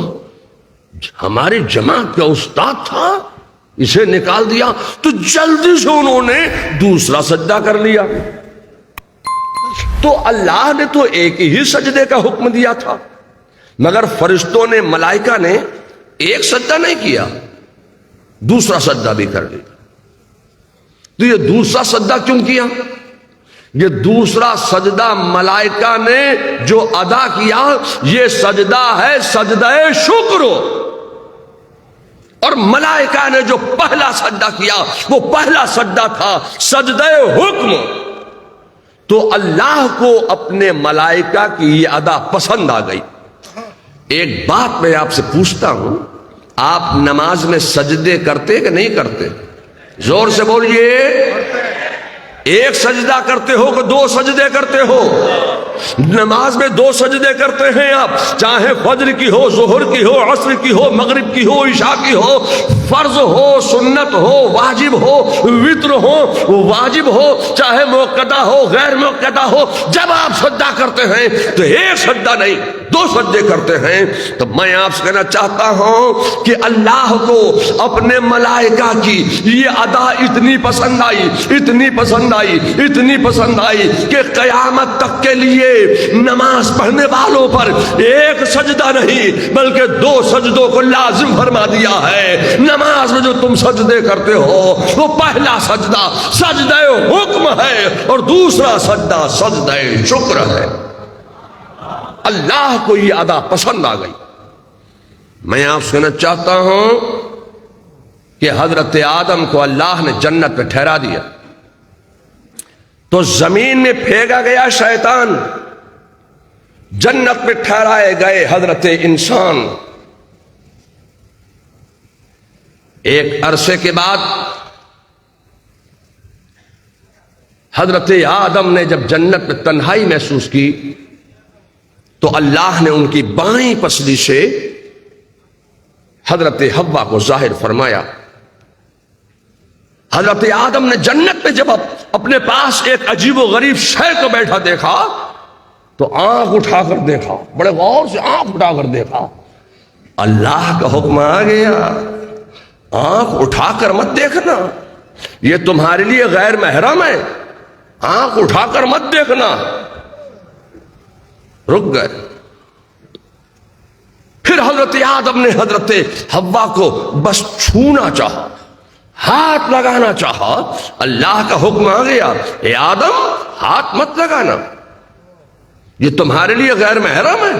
ہماری جماعت کا استاد تھا، اسے نکال دیا۔ تو جلدی سے انہوں نے دوسرا سجدہ کر لیا۔ تو اللہ نے تو ایک ہی سجدے کا حکم دیا تھا، مگر فرشتوں نے، ملائکہ نے ایک سجدہ نہیں کیا، دوسرا سجدہ بھی کر لیا۔ تو یہ دوسرا سجدہ کیوں کیا؟ یہ دوسرا سجدہ ملائکہ نے جو ادا کیا، یہ سجدہ ہے سجدہ شکر، اور ملائکہ نے جو پہلا سجدہ کیا وہ پہلا سجدہ تھا سجدہ حکم۔ تو اللہ کو اپنے ملائکہ کی یہ ادا پسند آ گئی۔ ایک بات میں آپ سے پوچھتا ہوں، آپ نماز میں سجدے کرتے کہ نہیں کرتے؟ زور سے بولیے، ایک سجدہ کرتے ہو کہ دو سجدے کرتے ہو؟ نماز میں 2 سجدے کرتے ہیں آپ، چاہے فجر کی ہو، ظہر کی ہو، عصر کی ہو، مغرب کی ہو، عشاء کی ہو، فرض ہو، سنت ہو، واجب ہو، وتر ہو، واجب ہو، چاہے موقدہ ہو، غیر موقدہ ہو، جب آپ سجدہ کرتے ہیں تو ایک سجدہ نہیں 2 سجدے کرتے ہیں۔ تو میں آپ سے کہنا چاہتا ہوں کہ اللہ کو اپنے ملائکہ کی یہ ادا اتنی پسند آئی، اتنی پسند آئی، اتنی پسند آئی کہ قیامت تک کے لیے نماز پڑھنے والوں پر ایک سجدہ نہیں بلکہ 2 سجدوں کو لازم فرما دیا ہے۔ نماز میں جو تم سجدے کرتے ہو وہ پہلا سجدہ سجدہ حکم ہے اور دوسرا سجدہ سجدہ شکر ہے۔ اللہ کو یہ ادا پسند آ گئی۔ میں آپ سے کہنا چاہتا ہوں کہ حضرت آدم کو اللہ نے جنت پہ ٹھہرا دیا تو زمین میں پھینکا گیا شیطان، جنت میں ٹھہرائے گئے حضرت انسان۔ ایک عرصے کے بعد حضرت آدم نے جب جنت میں تنہائی محسوس کی تو اللہ نے ان کی بائیں پسلی سے حضرت حوا کو ظاہر فرمایا۔ حضرت آدم نے جنت میں جب اپنے پاس ایک عجیب و غریب شے کو بیٹھا دیکھا تو آنکھ اٹھا کر دیکھا، بڑے غور سے آنکھ اٹھا کر دیکھا۔ اللہ کا حکم آ گیا، آنکھ اٹھا کر مت دیکھنا، یہ تمہارے لیے غیر محرم ہے، آنکھ اٹھا کر مت دیکھنا۔ رک گئے۔ پھر حضرت آدم نے حضرت حوا کو بس چھونا چاہا، ہاتھ لگانا چاہا، اللہ کا حکم آ گیا، اے آدم ہاتھ مت لگانا، یہ تمہارے لیے غیر محرم ہے،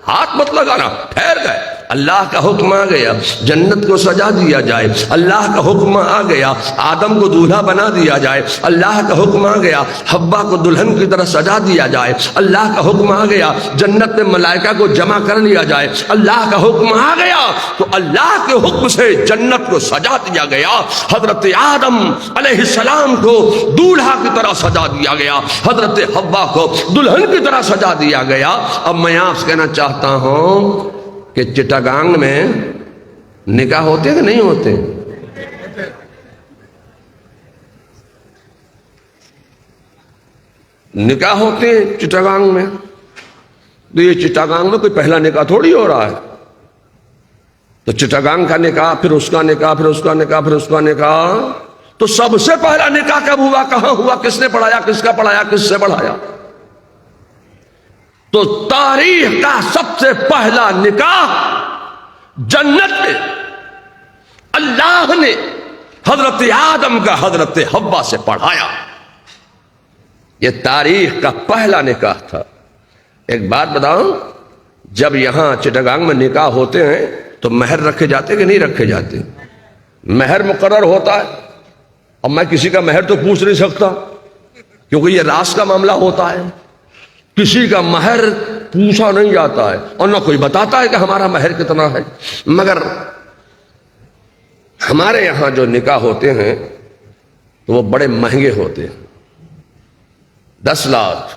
ہاتھ مت لگانا۔ ٹھہر گئے۔ اللہ کا حکم آ گیا جنت کو سجا دیا جائے، اللہ کا حکم آ گیا آدم کو دولہا بنا دیا جائے، اللہ کا حکم آ گیا حوا کو دلہن کی طرح سجا دیا جائے، اللہ کا حکم آ گیا جنت میں ملائکہ کو جمع کر لیا جائے، اللہ کا حکم آ گیا تو اللہ کے حکم سے جنت کو سجا دیا گیا۔ حضرت آدم علیہ السلام کو دولہا کی طرح سجا دیا گیا، حضرت حوا کو دلہن کی طرح سجا دیا گیا۔ اب میں آپ سے کہنا چاہتا ہوں کہ چٹاگانگ میں نکاح ہوتے کہ نہیں ہوتے؟ نکاح ہوتے ہیں چٹاگانگ میں، تو یہ چٹاگانگ میں کوئی پہلا نکاح تھوڑی ہو رہا ہے۔ تو چٹاگانگ کا نکاح، پھر اس کا نکاح، پھر اس کا نکاح، پھر اس کا نکاح، تو سب سے پہلا نکاح کب ہوا، کہاں ہوا، کس نے پڑھایا، کس کا پڑھایا، کس سے پڑھایا؟ تو تاریخ کا سب سے پہلا نکاح جنت میں اللہ نے حضرت آدم کا حضرت حوا سے پڑھایا۔ یہ تاریخ کا پہلا نکاح تھا۔ ایک بات بتاؤں، جب یہاں چٹاگانگ میں نکاح ہوتے ہیں تو مہر رکھے جاتے کہ نہیں رکھے جاتے؟ مہر مقرر ہوتا ہے۔ اب میں کسی کا مہر تو پوچھ نہیں سکتا کیونکہ یہ راز کا معاملہ ہوتا ہے، کسی کا مہر پوچھا نہیں جاتا ہے اور نہ کوئی بتاتا ہے کہ ہمارا مہر کتنا ہے۔ مگر ہمارے یہاں جو نکاح ہوتے ہیں تو وہ بڑے مہنگے ہوتے ہیں، 10 لاکھ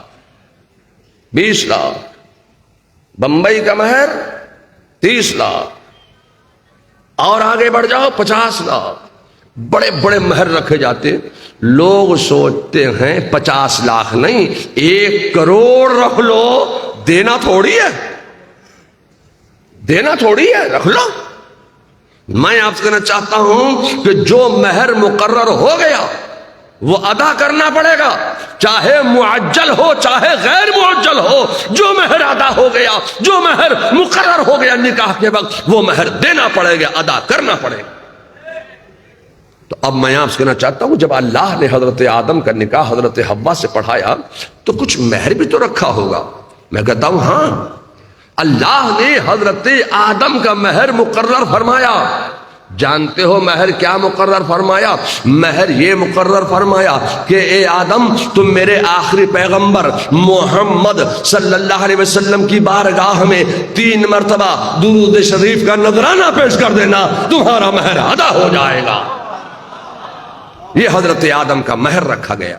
20 لاکھ، بمبئی کا مہر 30 لاکھ، اور آگے بڑھ جاؤ 50 لاکھ، بڑے بڑے مہر رکھے جاتے۔ لوگ سوچتے ہیں 50 لاکھ نہیں 1 کروڑ رکھ لو، دینا تھوڑی ہے، دینا تھوڑی ہے، رکھ لو۔ میں آپ سے کہنا چاہتا ہوں کہ جو مہر مقرر ہو گیا وہ ادا کرنا پڑے گا، چاہے معجل ہو چاہے غیر معجل ہو۔ جو مہر ادا ہو گیا، جو مہر مقرر ہو گیا نکاح کے وقت، وہ مہر دینا پڑے گا، ادا کرنا پڑے گا۔ تو اب میں آپ سے کہنا چاہتا ہوں جب اللہ نے حضرت آدم کا نکاح حضرت حوا سے پڑھایا تو کچھ مہر بھی تو رکھا ہوگا۔ میں کہتا ہوں ہاں، اللہ نے حضرت آدم کا مہر مقرر فرمایا۔ جانتے ہو مہر کیا مقرر فرمایا؟ مہر یہ مقرر فرمایا کہ اے آدم تم میرے آخری پیغمبر محمد صلی اللہ علیہ وسلم کی بارگاہ میں 3 مرتبہ درود شریف کا نذرانہ پیش کر دینا، تمہارا مہر ادا ہو جائے گا۔ یہ حضرت آدم کا مہر رکھا گیا۔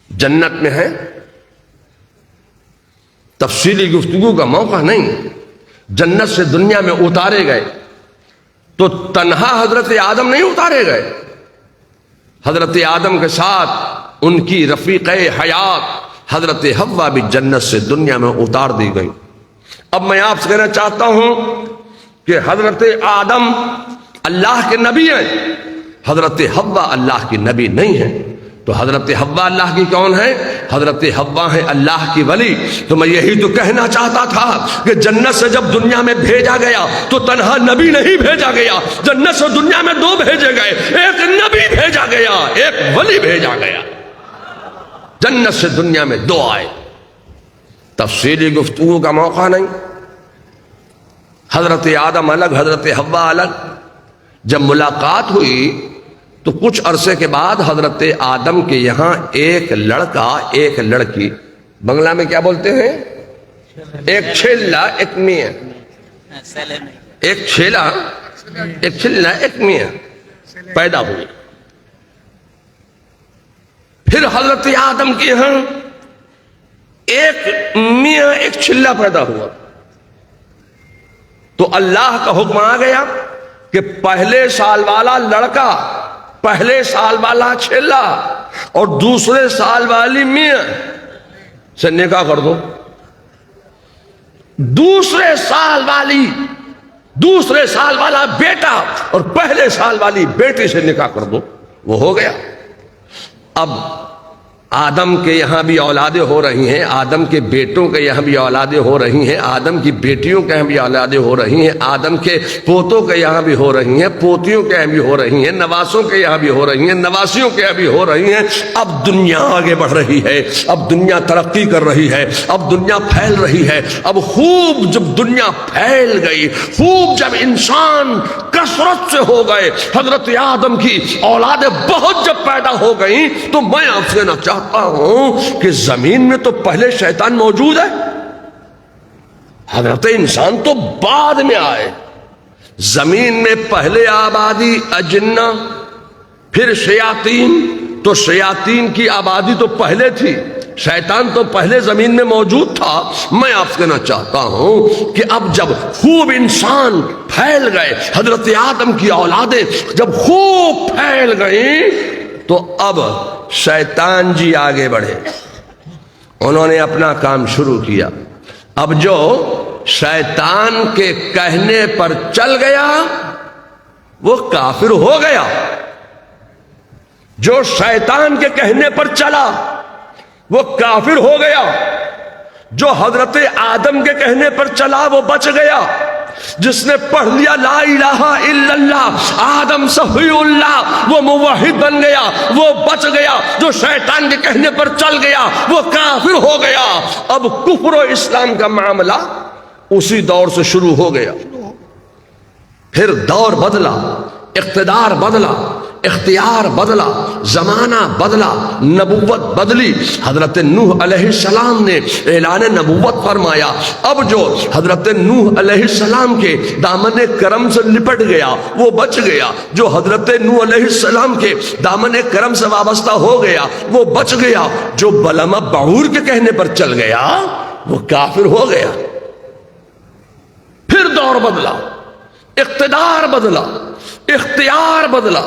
جنت میں ہے تفصیلی گفتگو کا موقع نہیں. جنت سے دنیا میں اتارے گئے تو تنہا حضرت آدم نہیں اتارے گئے، حضرت آدم کے ساتھ ان کی رفیق حیات حضرت حوا بھی جنت سے دنیا میں اتار دی گئی. اب میں آپ سے کہنا چاہتا ہوں کہ حضرت آدم اللہ کے نبی ہیں، حضرت حوا اللہ کی نبی نہیں ہیں. تو حضرت حوا اللہ کی کون ہے؟ حضرت حوا ہے اللہ کی ولی. تو میں یہی تو کہنا چاہتا تھا کہ جنت سے جب دنیا میں بھیجا گیا تو تنہا نبی نہیں بھیجا گیا، جنت سے دنیا میں دو بھیجے گئے، ایک نبی بھیجا گیا، ایک ولی بھیجا گیا. جنت سے دنیا میں دو آئے. تفصیلی گفتگو کا موقع نہیں. حضرت آدم الگ، حضرت حوا الگ. جب ملاقات ہوئی تو کچھ عرصے کے بعد حضرت آدم کے یہاں ایک لڑکا ایک لڑکی، بنگلہ میں کیا بولتے ہیں، ایک چھیلا ایک میاں، ایک چھیلا ایک میاں پیدا ہوئی. پھر حضرت آدم کے یہاں ایک میاں ایک چھلا پیدا ہوا. تو اللہ کا حکم آ گیا کہ پہلے سال والا لڑکا، پہلے سال والا چھیلا اور دوسرے سال والی میاں سے نکاح کر دو. دوسرے سال والا بیٹا اور پہلے سال والی بیٹی سے نکاح کر دو. وہ ہو گیا. اب آدم کے یہاں بھی اولادیں ہو رہی ہیں، آدم کے بیٹوں کے یہاں بھی اولادیں ہو رہی ہیں، آدم کی بیٹیوں کے یہاں بھی اولادیں ہو رہی ہیں، آدم کے پوتوں کے یہاں بھی ہو رہی ہیں، پوتیوں کے یہاں بھی ہو رہی ہیں، نواسوں کے یہاں بھی ہو رہی ہیں، نواسیوں کے یہاں بھی ہو رہی ہیں. اب دنیا آگے بڑھ رہی ہے، اب دنیا ترقی کر رہی ہے، اب دنیا پھیل رہی ہے. اب خوب جب دنیا پھیل گئی، خوب جب انسان کثرت سے ہو گئے، حضرت آدم کی اولادیں بہت جب پیدا ہو گئیں، تو میں آپ سے کہنا چاہتا ہوں کہ زمین میں تو پہلے شیطان موجود ہے، حضرت انسان تو بعد میں آئے. زمین میں پہلے آبادی اجنہ، پھر شیاطین. تو شیاطین کی آبادی تو پہلے تھی، شیطان تو پہلے زمین میں موجود تھا. میں آپ سے کہنا چاہتا ہوں کہ اب جب خوب انسان پھیل گئے، حضرت آدم کی اولادیں جب خوب پھیل گئیں، تو اب شیطان جی آگے بڑھے، انہوں نے اپنا کام شروع کیا. اب جو شیطان کے کہنے پر چل گیا وہ کافر ہو گیا، جو شیطان کے کہنے پر چلا وہ کافر ہو گیا، جو حضرت آدم کے کہنے پر چلا وہ بچ گیا. جس نے پڑھ لیا لا الہ الا اللہ آدم صفی اللہ وہ موحد بن گیا، وہ بچ گیا. جو شیطان کے کہنے پر چل گیا وہ کافر ہو گیا. اب کفر و اسلام کا معاملہ اسی دور سے شروع ہو گیا. پھر دور بدلا، اقتدار بدلا، اختیار بدلا، زمانہ بدلا، نبوت بدلی. حضرت نوح علیہ السلام نے اعلان نبوت فرمایا. اب جو حضرت نوح علیہ السلام کے دامن کرم سے لپٹ گیا وہ بچ گیا، جو حضرت نوح علیہ السلام کے دامن کرم سے وابستہ ہو گیا وہ بچ گیا، جو بلم بعور کے کہنے پر چل گیا وہ کافر ہو گیا. پھر دور بدلا، اقتدار بدلا، اختیار بدلا،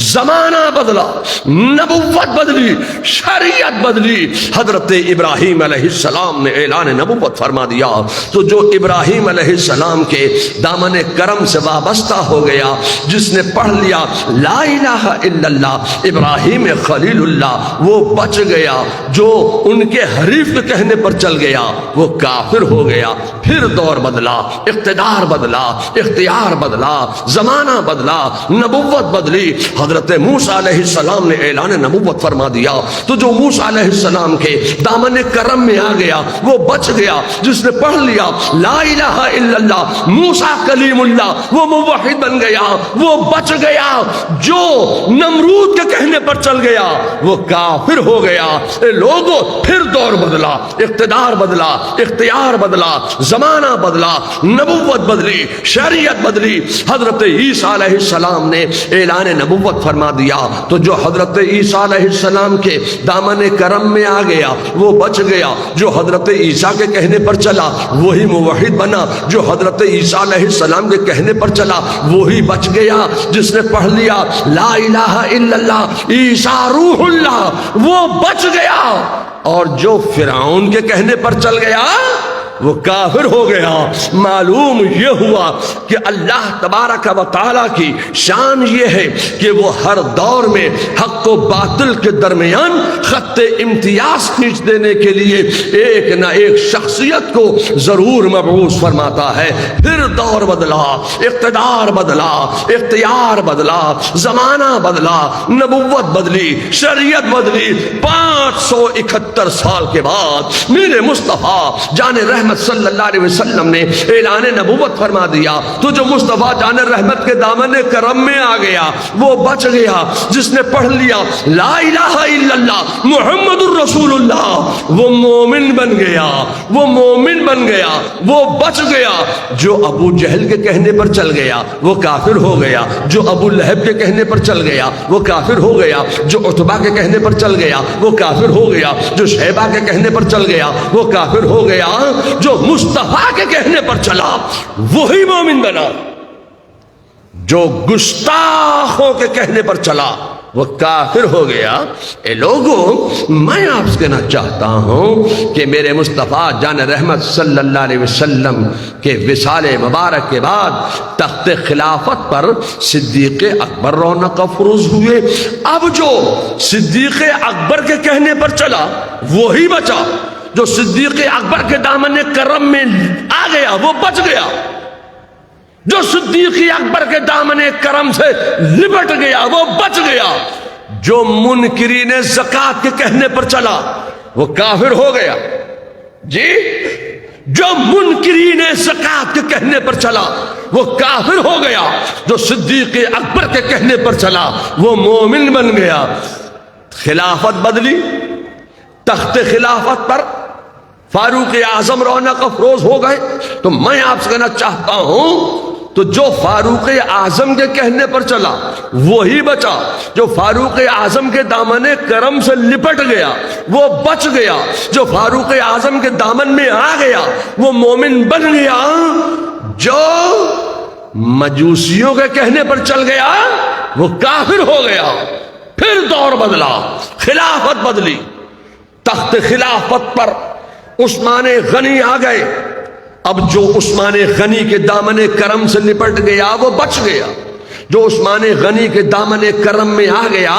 زمانہ بدلا، نبوت بدلی، شریعت بدلی. حضرت ابراہیم علیہ السلام نے اعلان نبوت فرما دیا. تو جو ابراہیم علیہ السلام کے دامن کرم سے وابستہ ہو گیا، جس نے پڑھ لیا لا الہ الا اللہ ابراہیم خلیل اللہ وہ بچ گیا. جو ان کے حریف کے کہنے پر چل گیا وہ کافر ہو گیا. پھر دور بدلا، اقتدار بدلا، اختیار بدلا، زمانہ بدلا، نبوت بدلی. حضرت موسیٰ علیہ السلام نے اعلان نبوت فرما دیا. تو جو موسیٰ علیہ السلام کے دامن کرم میں آ گیا وہ بچ گیا. جس نے پڑھ لیا لا الہ الا اللہ موسیٰ کلیم اللہ وہ موحد بن گیا، وہ بچ گیا. جو نمرود کے کہنے پر چل گیا وہ کافر ہو گیا. لوگوں پھر دور بدلا، اقتدار بدلا، اختیار بدلا، زمانہ بدلا، نبوت بدلی، شریعت بدلی. حضرت عیسیٰ علیہ السلام نے اعلان نبوت فرما دیا تو جو حضرت عیسیٰ علیہ السلام کے دامن کرم میں آ گیا وہ بچ گیا، جو حضرت عیسیٰ کے کہنے پر چلا وہی موحد بنا، جو حضرت عیسیٰ علیہ السلام کے کہنے پر چلا وہی بچ گیا، جس نے پڑھ لیا لا الہ الا اللہ عیسیٰ روح اللہ وہ بچ گیا، اور جو فرعون کے کہنے پر چل گیا وہ کافر ہو گیا۔ معلوم یہ ہوا کہ اللہ تبارک و تعالیٰ کی شان یہ ہے کہ وہ ہر دور میں حق و باطل کے درمیان خط امتیاز کھینچ دینے کے لیے ایک نہ ایک شخصیت کو ضرور مبعوث فرماتا ہے۔ پھر دور بدلا، اقتدار بدلا، اختیار بدلا، زمانہ بدلا، نبوت بدلی، شریعت بدلی۔ 571 سال کے بعد میرے مصطفیٰ جان رحمت صلی اللہ علیہ وسلم نے اعلان نبوت فرما دیا تو جو مصطفیٰ جان رحمت کے دامن کرم میں آ گیا وہ بچ گیا، جس نے پڑھ لیا لا الہ الا اللہ محمد الرسول اللہ وہ مومن بن گیا، وہ مومن بن گیا، وہ بچ گیا۔ جو ابو جہل کے کہنے پر چل گیا وہ کافر ہو گیا، جو ابو لہب کے کہنے پر چل گیا وہ کافر ہو گیا، جو عتبہ کے کہنے پر چل گیا وہ کافر ہو گیا، جو شیبہ کے کہنے پر چل گیا وہ کافر ہو گیا، جو مصطفیٰ کے کہنے پر چلا وہی مومن بنا، جو گستاخوں کے کہنے پر چلا وہ کافر ہو گیا۔ اے لوگوں، میں آپ سے کہنا چاہتا ہوں کہ میرے مصطفیٰ جان رحمت صلی اللہ علیہ وسلم کے وصال مبارک کے بعد تخت خلافت پر صدیق اکبر رونق افروز ہوئے۔ اب جو صدیق اکبر کے کہنے پر چلا وہی بچا، جو صدیق اکبر کے دامن کرم میں آ گیا وہ بچ گیا، جو صدیق اکبر کے دامن کرم سے لپٹ گیا وہ بچ گیا، جو منکرین زکوٰۃ کے کہنے پر چلا وہ کافر ہو گیا۔ جی، جو منکرین زکوٰۃ کے کہنے پر چلا وہ کافر ہو گیا، جو صدیق اکبر کے کہنے پر چلا وہ مومن بن گیا۔ خلافت بدلی، تخت خلافت پر فاروق اعظم رونق افروز ہو گئے۔ تو میں آپ سے کہنا چاہتا ہوں تو جو فاروق اعظم کے کہنے پر چلا وہی بچا، جو فاروق اعظم کے دامن کرم سے لپٹ گیا وہ بچ گیا، جو فاروق اعظم کے دامن میں آ گیا وہ مومن بن گیا، جو مجوسیوں کے کہنے پر چل گیا وہ کافر ہو گیا۔ پھر دور بدلا، خلافت بدلی، تخت خلافت پر عثمان غنی آ گئے۔ اب جو عثمان غنی کے دامن کرم سے لپٹ گیا وہ بچ گیا، جو عثمان غنی کے دامن کرم میں آ گیا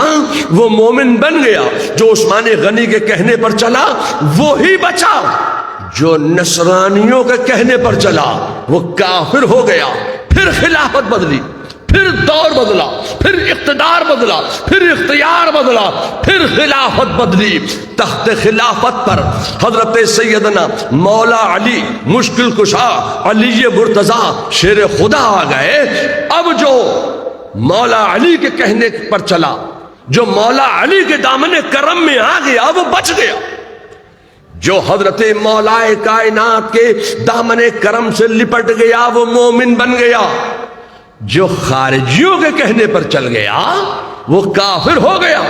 وہ مومن بن گیا، جو عثمان غنی کے کہنے پر چلا وہی بچا، جو نصرانیوں کے کہنے پر چلا وہ کافر ہو گیا۔ پھر خلافت بدلی، پھر دور بدلا، پھر اقتدار بدلا، پھر اختیار بدلا، پھر خلافت بدلی۔ تخت خلافت پر حضرت سیدنا مولا علی مشکل کشا علی مرتضیٰ شیر خدا آ گئے۔ اب جو مولا علی کے کہنے پر چلا، جو مولا علی کے دامن کرم میں آ گیا وہ بچ گیا، جو حضرت مولا کائنات کے دامن کرم سے لپٹ گیا وہ مومن بن گیا، جو خارجیوں کے کہنے پر چل گیا وہ کافر ہو گیا۔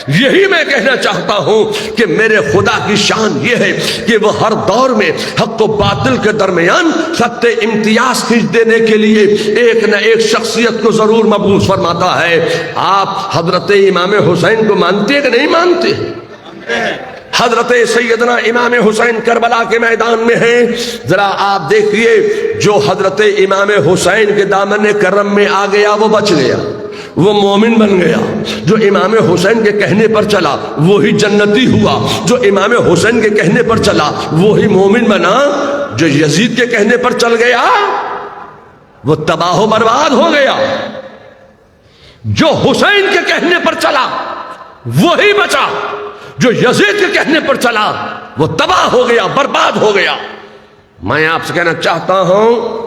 یہی میں کہنا چاہتا ہوں کہ میرے خدا کی شان یہ ہے کہ وہ ہر دور میں حق و باطل کے درمیان خط امتیاز کھینچ دینے کے لیے ایک نہ ایک شخصیت کو ضرور مبعوث فرماتا ہے۔ آپ حضرت امام حسین کو مانتے ہیں کہ نہیں مانتے؟ حضرت سیدنا امام حسین کربلا کے میدان میں ہیں، ذرا آپ دیکھیے، جو حضرت امام حسین کے دامن کرم میں آ گیا وہ بچ گیا، وہ مومن بن گیا، جو امام حسین کے کہنے پر چلا وہی جنتی ہوا، جو امام حسین کے کہنے پر چلا وہی مومن بنا، جو یزید کے کہنے پر چل گیا وہ تباہ و برباد ہو گیا، جو حسین کے کہنے پر چلا وہی بچا، جو یزید کے کہنے پر چلا وہ تباہ ہو گیا، برباد ہو گیا۔ میں آپ سے کہنا چاہتا ہوں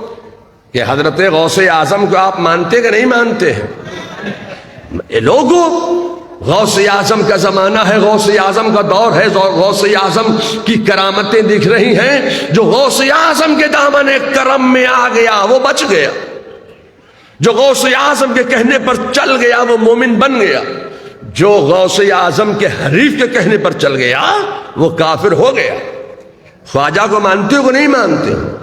کہ حضرت غوث اعظم کو آپ مانتے کہ نہیں مانتے ہیں؟ اے لوگوں، غوث اعظم کا زمانہ ہے، غوث اعظم کا دور ہے، غوث اعظم کی کرامتیں دکھ رہی ہیں۔ جو غوث اعظم کے دامن کرم میں آ گیا وہ بچ گیا، جو غوث اعظم کے کہنے پر چل گیا وہ مومن بن گیا، جو غوث اعظم کے حریف کے کہنے پر چل گیا وہ کافر ہو گیا۔ خواجہ کو مانتے ہو کہ نہیں مانتے ہو؟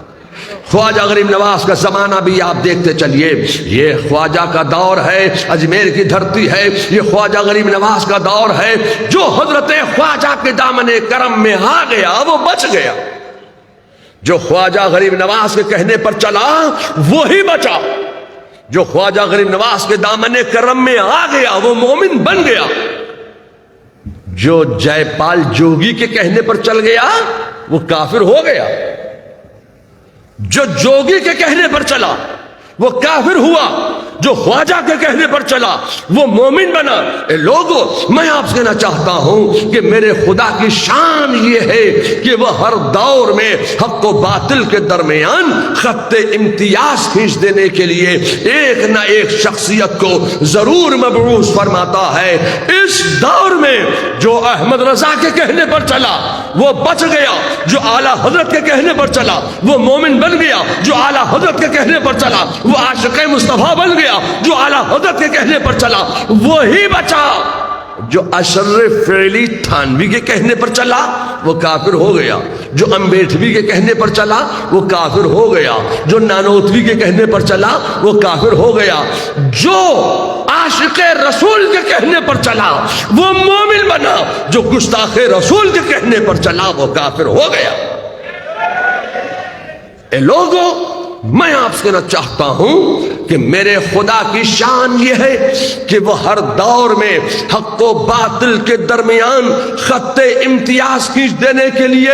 خواجہ غریب نواز کا زمانہ بھی آپ دیکھتے چلیے، یہ خواجہ کا دور ہے، اجمیر کی دھرتی ہے، یہ خواجہ غریب نواز کا دور ہے۔ جو حضرت خواجہ کے دامن کرم میں آ گیا وہ بچ گیا، جو خواجہ غریب نواز کے کہنے پر چلا وہی بچا، جو خواجہ غریب نواز کے دامن کرم میں آ گیا وہ مومن بن گیا، جو جے پال جوگی کے کہنے پر چل گیا وہ کافر ہو گیا، جو جوگی کے کہنے پر چلا وہ کافر ہوا، جو خواجہ کے کہنے پر چلا وہ مومن بنا۔ اے لوگو، میں آپ سے کہنا چاہتا ہوں کہ میرے خدا کی شان یہ ہے کہ وہ ہر دور میں حق و باطل کے درمیان خط امتیاز کھینچ دینے کے لیے ایک نہ ایک شخصیت کو ضرور مبعوث فرماتا ہے۔ اس دور میں جو احمد رضا کے کہنے پر چلا وہ بچ گیا، جو اعلیٰ حضرت کے کہنے پر چلا وہ مومن بن گیا، جو اعلیٰ حضرت کے کہنے پر چلا وہ عاشق مصطفیٰ بن گیا، جو اعلیٰ حضرت کے کہنے پر چلا وہی بچا، جو اشرف فعلی تھانوی کے کہنے پر چلا وہ کافر ہو گیا، جو امبیٹوی کے کہنے پر چلا وہ کافر ہو گیا، جو نانوتوی کے کہنے پر چلا وہ کافر ہو گیا، جو عاشق رسول کے کہنے پر چلا وہ مومن بنا، جو گستاخ رسول کے کہنے پر چلا وہ کافر ہو گیا۔ اے لوگو، میں آپ سے کہنا چاہتا ہوں کہ میرے خدا کی شان یہ ہے کہ وہ ہر دور میں حق و باطل کے درمیان خط امتیاز کھینچ دینے کے لیے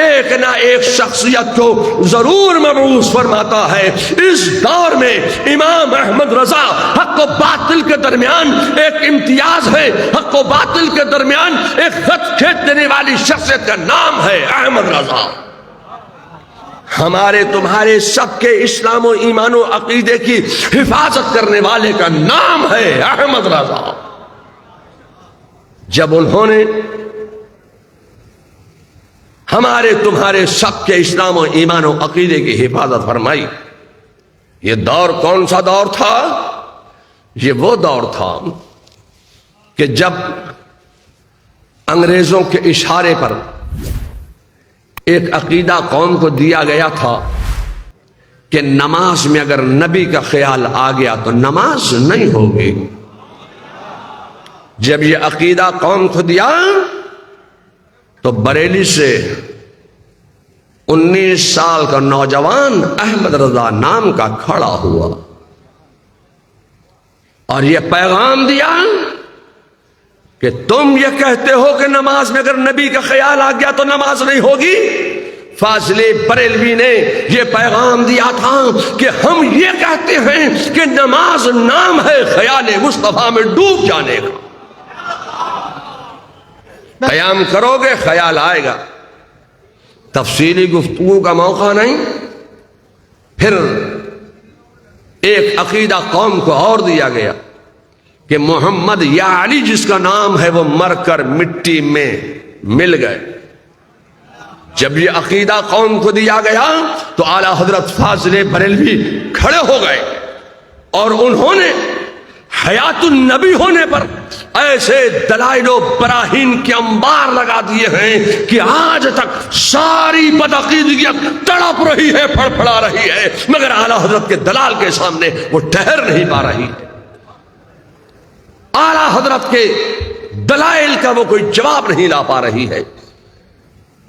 ایک نہ ایک شخصیت کو ضرور مبعوث فرماتا ہے۔ اس دور میں امام احمد رضا حق و باطل کے درمیان ایک امتیاز ہے، حق و باطل کے درمیان ایک خط کھینچ دینے والی شخصیت کا نام ہے احمد رضا۔ ہمارے تمہارے سب کے اسلام و ایمان و عقیدے کی حفاظت کرنے والے کا نام ہے احمد رضا۔ جب انہوں نے ہمارے تمہارے سب کے اسلام و ایمان و عقیدے کی حفاظت فرمائی، یہ دور کون سا دور تھا؟ یہ وہ دور تھا کہ جب انگریزوں کے اشارے پر ایک عقیدہ قوم کو دیا گیا تھا کہ نماز میں اگر نبی کا خیال آ گیا تو نماز نہیں ہوگی۔ جب یہ عقیدہ قوم کو دیا تو بریلی سے 19 سال کا نوجوان احمد رضا نام کا کھڑا ہوا اور یہ پیغام دیا کہ تم یہ کہتے ہو کہ نماز میں اگر نبی کا خیال آ گیا تو نماز نہیں ہوگی۔ فاضل بریلوی نے یہ پیغام دیا تھا کہ ہم یہ کہتے ہیں کہ نماز نام ہے خیال مصطفیٰ میں ڈوب جانے کا، قیام کرو گے خیال آئے گا۔ تفصیلی گفتگو کا موقع نہیں۔ پھر ایک عقیدہ قوم کو اور دیا گیا کہ محمد یا علی جس کا نام ہے وہ مر کر مٹی میں مل گئے۔ جب یہ عقیدہ قوم کو دیا گیا تو اعلیٰ حضرت فاضل بریلوی کھڑے ہو گئے اور انہوں نے حیات النبی ہونے پر ایسے دلائل و براہین کے انبار لگا دیے ہیں کہ آج تک ساری بدعقیدگیت تڑپ رہی ہے، پھڑ پھڑا رہی ہے، مگر اعلیٰ حضرت کے دلال کے سامنے وہ ٹھہر نہیں پا رہی۔ اعلیٰ حضرت کے دلائل کا وہ کوئی جواب نہیں لا پا رہی ہے۔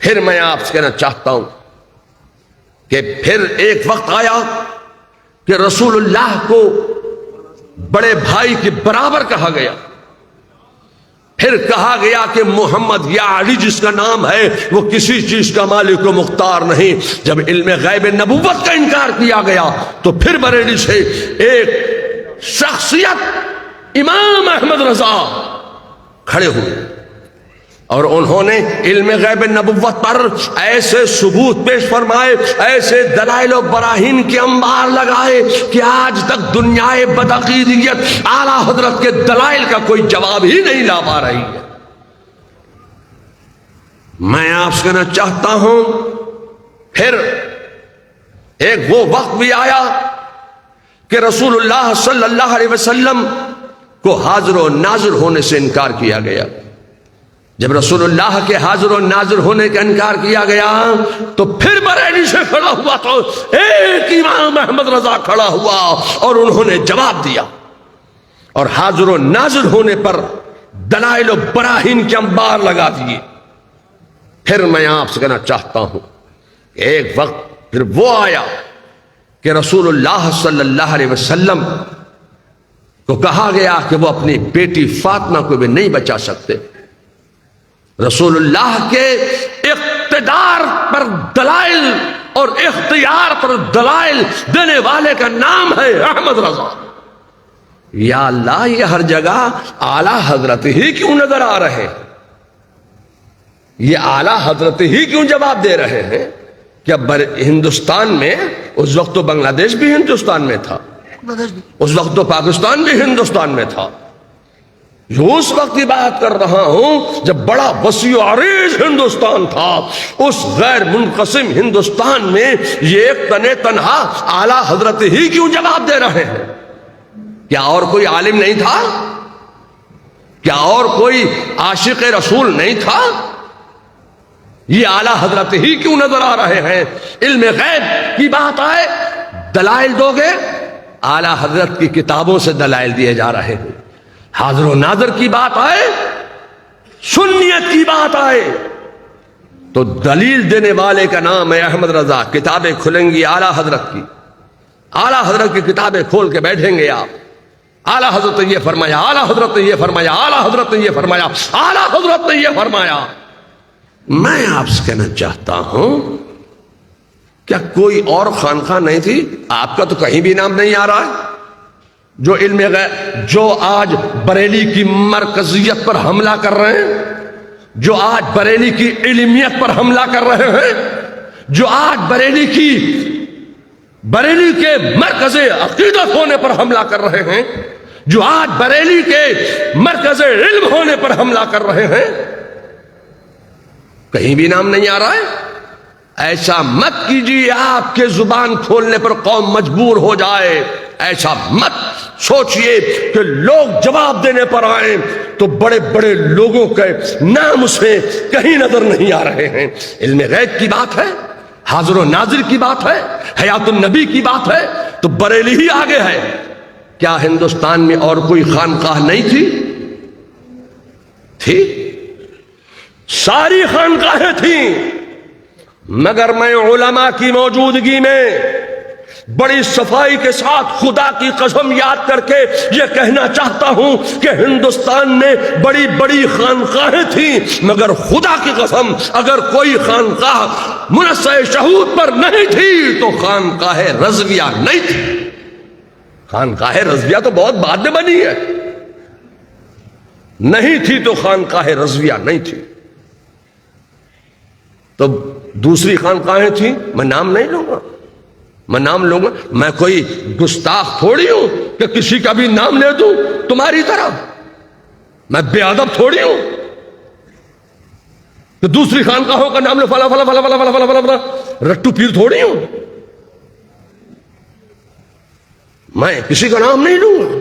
پھر میں آپ سے کہنا چاہتا ہوں کہ پھر ایک وقت آیا کہ رسول اللہ کو بڑے بھائی کے برابر کہا گیا، پھر کہا گیا کہ محمد یا علی جس کا نام ہے وہ کسی چیز کا مالک و مختار نہیں۔ جب علم غیب نبوت کا انکار کیا گیا تو پھر بریلی سے ایک شخصیت امام احمد رضا کھڑے ہوئے اور انہوں نے علم غیب نبوت پر ایسے ثبوت پیش فرمائے، ایسے دلائل و براہین کے انبار لگائے کہ آج تک دنیائے بدعقیدیت اعلیٰ حضرت کے دلائل کا کوئی جواب ہی نہیں لا پا رہی ہے۔ میں آپ سے کہنا چاہتا ہوں پھر ایک وہ وقت بھی آیا کہ رسول اللہ صلی اللہ علیہ وسلم کو حاضر و ناظر ہونے سے انکار کیا گیا. جب رسول اللہ کے حاضر و ناظر ہونے کا انکار کیا گیا تو پھر بریلی سے کھڑا ہوا تو ایک امام احمد رضا کھڑا ہوا اور انہوں نے جواب دیا اور حاضر و ناظر ہونے پر دلائل و براہین کے انبار لگا دیے. پھر میں آپ سے کہنا چاہتا ہوں کہ ایک وقت پھر وہ آیا کہ رسول اللہ صلی اللہ علیہ وسلم کو کہا گیا کہ وہ اپنی بیٹی فاطمہ کو بھی نہیں بچا سکتے. رسول اللہ کے اقتدار پر دلائل اور اختیار پر دلائل دینے والے کا نام ہے احمد رضا. یا اللہ، یہ ہر جگہ اعلی حضرت ہی کیوں نظر آ رہے ہیں؟ یہ اعلی حضرت ہی کیوں جواب دے رہے ہیں؟ کیا ہندوستان میں اس وقت تو بنگلہ دیش بھی ہندوستان میں تھا، اس وقت تو پاکستان بھی ہندوستان میں تھا. جو اس وقت کی بات کر رہا ہوں جب بڑا وسیع و عریض ہندوستان تھا، اس غیر منقسم ہندوستان میں یہ ایک تنے تنہا اعلی حضرت ہی کیوں جواب دے رہے ہیں؟ کیا اور کوئی عالم نہیں تھا؟ کیا اور کوئی عاشق رسول نہیں تھا؟ یہ اعلی حضرت ہی کیوں نظر آ رہے ہیں؟ علم غیب کی بات آئے دلائل دو گے، اعلی حضرت کی کتابوں سے دلائل دیے جا رہے ہیں. حاضر و ناظر کی بات آئے، سنیت کی بات آئے تو دلیل دینے والے کا نام ہے احمد رضا. کتابیں کھلیں گی اعلی حضرت کی، اعلی حضرت کی کتابیں کھول کے بیٹھیں گے آپ. اعلی حضرت نے یہ فرمایا، اعلی حضرت نے یہ فرمایا، اعلی حضرت نے یہ فرمایا، اعلی حضرت نے یہ فرمایا. میں آپ سے کہنا چاہتا ہوں کیا کوئی اور خانقاہ نہیں تھی؟ آپ کا تو کہیں بھی نام نہیں آ رہا ہے. جو علم غیب، جو آج بریلی کی مرکزیت پر حملہ کر رہے ہیں، جو آج بریلی کی علمیت پر حملہ کر رہے ہیں، جو آج بریلی کے مرکز عقیدت ہونے پر حملہ کر رہے ہیں، جو آج بریلی کے مرکز علم ہونے پر حملہ کر رہے ہیں، کہیں بھی نام نہیں آ رہا ہے. ایسا مت کیجیے آپ کے زبان کھولنے پر قوم مجبور ہو جائے. ایسا مت سوچئے کہ لوگ جواب دینے پر آئیں تو بڑے بڑے لوگوں کے نام اس میں کہیں نظر نہیں آ رہے ہیں. علم غیب کی بات ہے، حاضر و ناظر کی بات ہے، حیات النبی کی بات ہے تو بریلی ہی آگے ہے. کیا ہندوستان میں اور کوئی خانقاہ نہیں تھی؟ تھی، ساری خانقاہیں تھیں، مگر میں علماء کی موجودگی میں بڑی صفائی کے ساتھ خدا کی قسم یاد کر کے یہ کہنا چاہتا ہوں کہ ہندوستان میں بڑی بڑی خانقاہیں تھیں، مگر خدا کی قسم اگر کوئی خانقاہ منصع شہود پر نہیں تھی تو خانقاہ رضویہ نہیں تھی. خانقاہ رضویہ تو بہت بعد میں بنی ہے، نہیں تھی تو خانقاہ رضویہ نہیں تھی. تو دوسری خانقاہیں تھیں، میں نام نہیں لوں گا، میں نام لوں گا. میں کوئی گستاخ تھوڑی ہوں کہ کسی کا بھی نام لے دوں تمہاری طرح. میں بے ادب تھوڑی ہوں کہ دوسری خانقاہوں کا نام لے فلا فلا فلا فلا فلا فلا فلا. رٹو پیر تھوڑی ہوں، میں کسی کا نام نہیں لوں گا.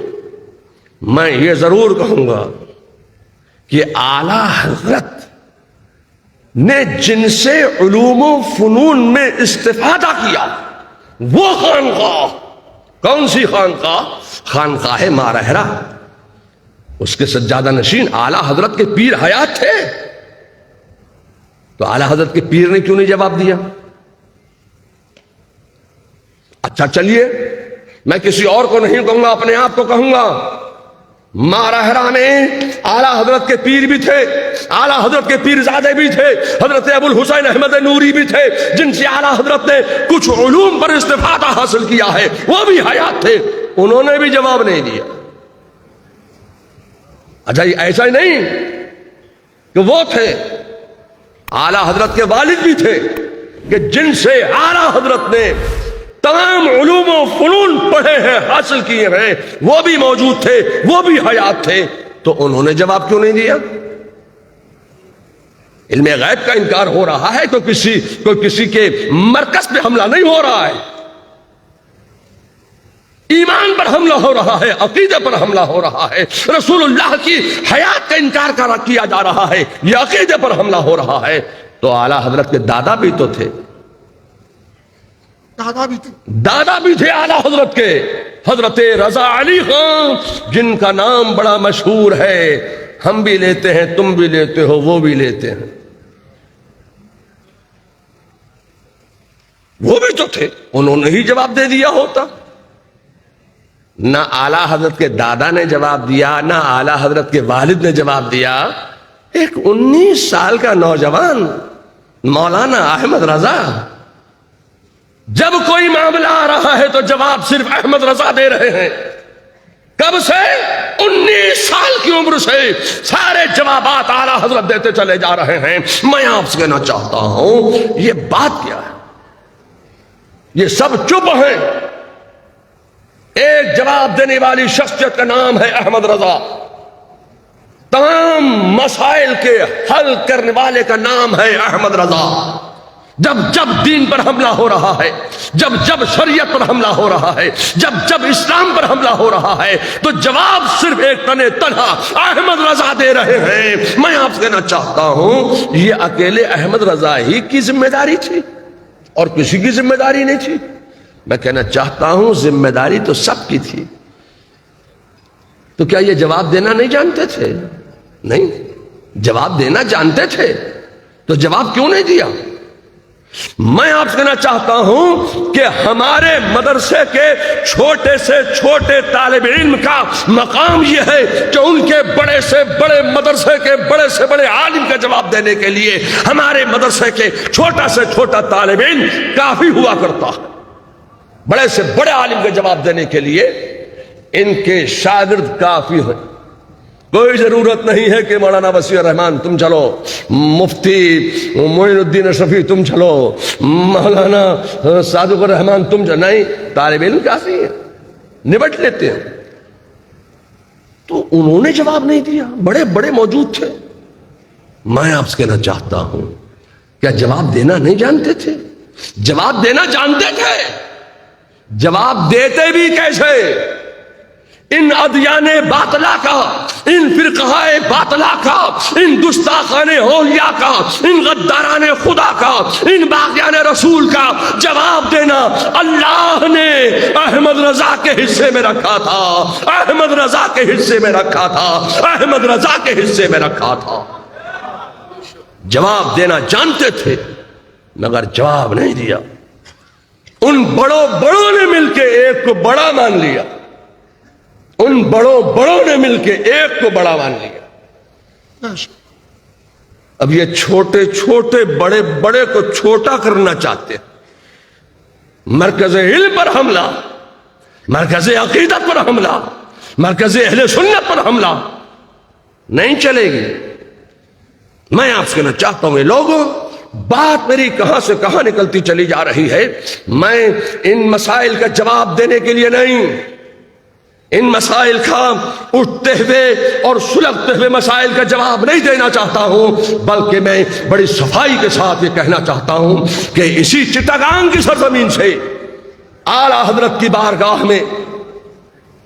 میں یہ ضرور کہوں گا کہ اعلی حضرت نے جن سے علوم و فنون میں استفادہ کیا وہ خانقاہ، کون سی خانقاہ؟ خانقاہ مارہرہ. اس کے سجادہ نشین اعلی حضرت کے پیر حیات تھے. تو اعلی حضرت کے پیر نے کیوں نہیں جواب دیا؟ اچھا چلیے، میں کسی اور کو نہیں کہوں گا، اپنے آپ کو کہوں گا. مارہرہ میں اعلی حضرت کے پیر بھی تھے، اعلی حضرت کے پیر زادے بھی تھے، حضرت ابو الحسین احمد نوری بھی تھے جن سے اعلی حضرت نے کچھ علوم پر استفادہ حاصل کیا ہے، وہ بھی حیات تھے، انہوں نے بھی جواب نہیں دیا. اچھا ایسا ہی نہیں کہ وہ تھے، اعلی حضرت کے والد بھی تھے کہ جن سے اعلی حضرت نے تمام علوم و فنون پڑھے ہیں، حاصل کیے ہیں، وہ بھی موجود تھے، وہ بھی حیات تھے، تو انہوں نے جواب کیوں نہیں دیا؟ علم غیب کا انکار ہو رہا ہے تو کوئی کسی کے مرکز پہ حملہ نہیں ہو رہا ہے. ایمان پر حملہ ہو رہا ہے، عقیدے پر حملہ ہو رہا ہے، رسول اللہ کی حیات کا انکار کیا جا رہا ہے، یہ عقیدے پر حملہ ہو رہا ہے۔ تو اعلیٰ حضرت کے دادا بھی تو تھے، دادا بھی تھے اعلیٰ حضرت کے، حضرت رضا علی خان، جن کا نام بڑا مشہور ہے، ہم بھی لیتے ہیں، تم بھی لیتے ہو، وہ بھی لیتے ہیں، وہ بھی تو تھے، انہوں نے ہی جواب دے دیا ہوتا۔ نہ اعلیٰ حضرت کے دادا نے جواب دیا، نہ اعلیٰ حضرت کے والد نے جواب دیا، ایک 19 سال کا نوجوان مولانا احمد رضا، جب کوئی معاملہ آ رہا ہے تو جواب صرف احمد رضا دے رہے ہیں۔ کب سے؟ 19 سال کی عمر سے سارے جوابات اعلیٰ حضرت دیتے چلے جا رہے ہیں۔ میں آپ سے کہنا چاہتا ہوں، یہ بات کیا ہے؟ یہ سب چپ ہیں۔ ایک جواب دینے والی شخصیت کا نام ہے احمد رضا، تمام مسائل کے حل کرنے والے کا نام ہے احمد رضا۔ جب جب دین پر حملہ ہو رہا ہے، جب جب شریعت پر حملہ ہو رہا ہے، جب جب اسلام پر حملہ ہو رہا ہے، تو جواب صرف ایک تنہا احمد رضا دے رہے ہیں۔ میں آپ سے کہنا چاہتا ہوں، یہ اکیلے احمد رضا ہی کی ذمہ داری تھی اور کسی کی ذمہ داری نہیں تھی۔ میں کہنا چاہتا ہوں ذمہ داری تو سب کی تھی۔ تو کیا یہ جواب دینا نہیں جانتے تھے؟ نہیں، جواب دینا جانتے تھے، تو جواب کیوں نہیں دیا؟ میں آپ سے کہنا چاہتا ہوں کہ ہمارے مدرسے کے چھوٹے سے چھوٹے طالب علم کا مقام یہ ہے کہ ان کے بڑے سے بڑے مدرسے کے بڑے سے بڑے عالم کا جواب دینے کے لیے ہمارے مدرسے کے چھوٹا سے چھوٹا طالب علم کافی ہوا کرتا ہے۔ بڑے سے بڑے عالم کا جواب دینے کے لیے ان کے شاگرد کافی ہیں۔ کوئی ضرورت نہیں ہے کہ مولانا وسیع الرحمان تم چلو، مفتی معین الدین اشرفی تم چلو، مولانا صادق الرحمان تم چلو، نہیں، طالب علم کافی ہے، نبٹ لیتے ہیں۔ تو انہوں نے جواب نہیں دیا، بڑے بڑے موجود تھے۔ میں آپ سے کہنا چاہتا ہوں، کیا جواب دینا نہیں جانتے تھے؟ جواب دینا جانتے تھے، جواب دیتے بھی کیسے؟ ان ادیان باطلا کا، ان فرقہ باطلا کا، ان گستاخان اولیاء کا، ان غداران خدا کا، ان باغیان رسول کا جواب دینا اللہ نے احمد رضا کے حصے میں رکھا تھا، احمد رضا کے حصے میں رکھا تھا، احمد رضا کے حصے میں رکھا تھا۔ جواب دینا جانتے تھے مگر جواب نہیں دیا۔ ان بڑوں نے مل کے ایک کو بڑا مان لیا، ان بڑوں نے مل کے ایک کو بڑا مان لیا۔ اب یہ چھوٹے چھوٹے بڑے کو چھوٹا کرنا چاہتے ہیں۔ مرکز علم پر حملہ، مرکز عقیدت پر حملہ، مرکز اہل سنت پر حملہ نہیں چلے گی۔ میں آپ سے کہنا چاہتا ہوں، یہ لوگوں، بات میری کہاں سے کہاں نکلتی چلی جا رہی ہے۔ میں ان مسائل کا جواب دینے کے لیے نہیں، ان مسائل کا اٹھتے ہوئے اور سلگتے ہوئے مسائل کا جواب نہیں دینا چاہتا ہوں، بلکہ میں بڑی صفائی کے ساتھ یہ کہنا چاہتا ہوں کہ اسی چٹاگانگ کی سرزمین سے اعلیٰ حضرت کی بارگاہ میں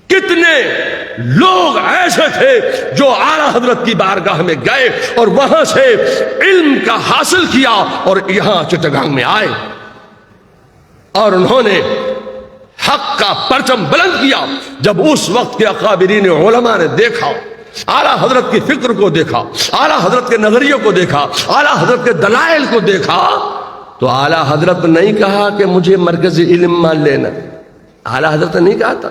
کتنے لوگ ایسے تھے جو اعلیٰ حضرت کی بارگاہ میں گئے اور وہاں سے علم کا حاصل کیا اور یہاں چٹاگانگ میں آئے اور انہوں نے حق کا پرچم بلند کیا۔ جب اس وقت کے اکابرین علماء نے دیکھا، اعلیٰ حضرت کی فکر کو دیکھا، اعلیٰ حضرت کے نظریوں کو دیکھا، اعلیٰ حضرت کے دلائل کو دیکھا، تو اعلیٰ حضرت نے نہیں کہا کہ مجھے مرکز علم مان لینا، اعلیٰ حضرت نے نہیں کہا تھا،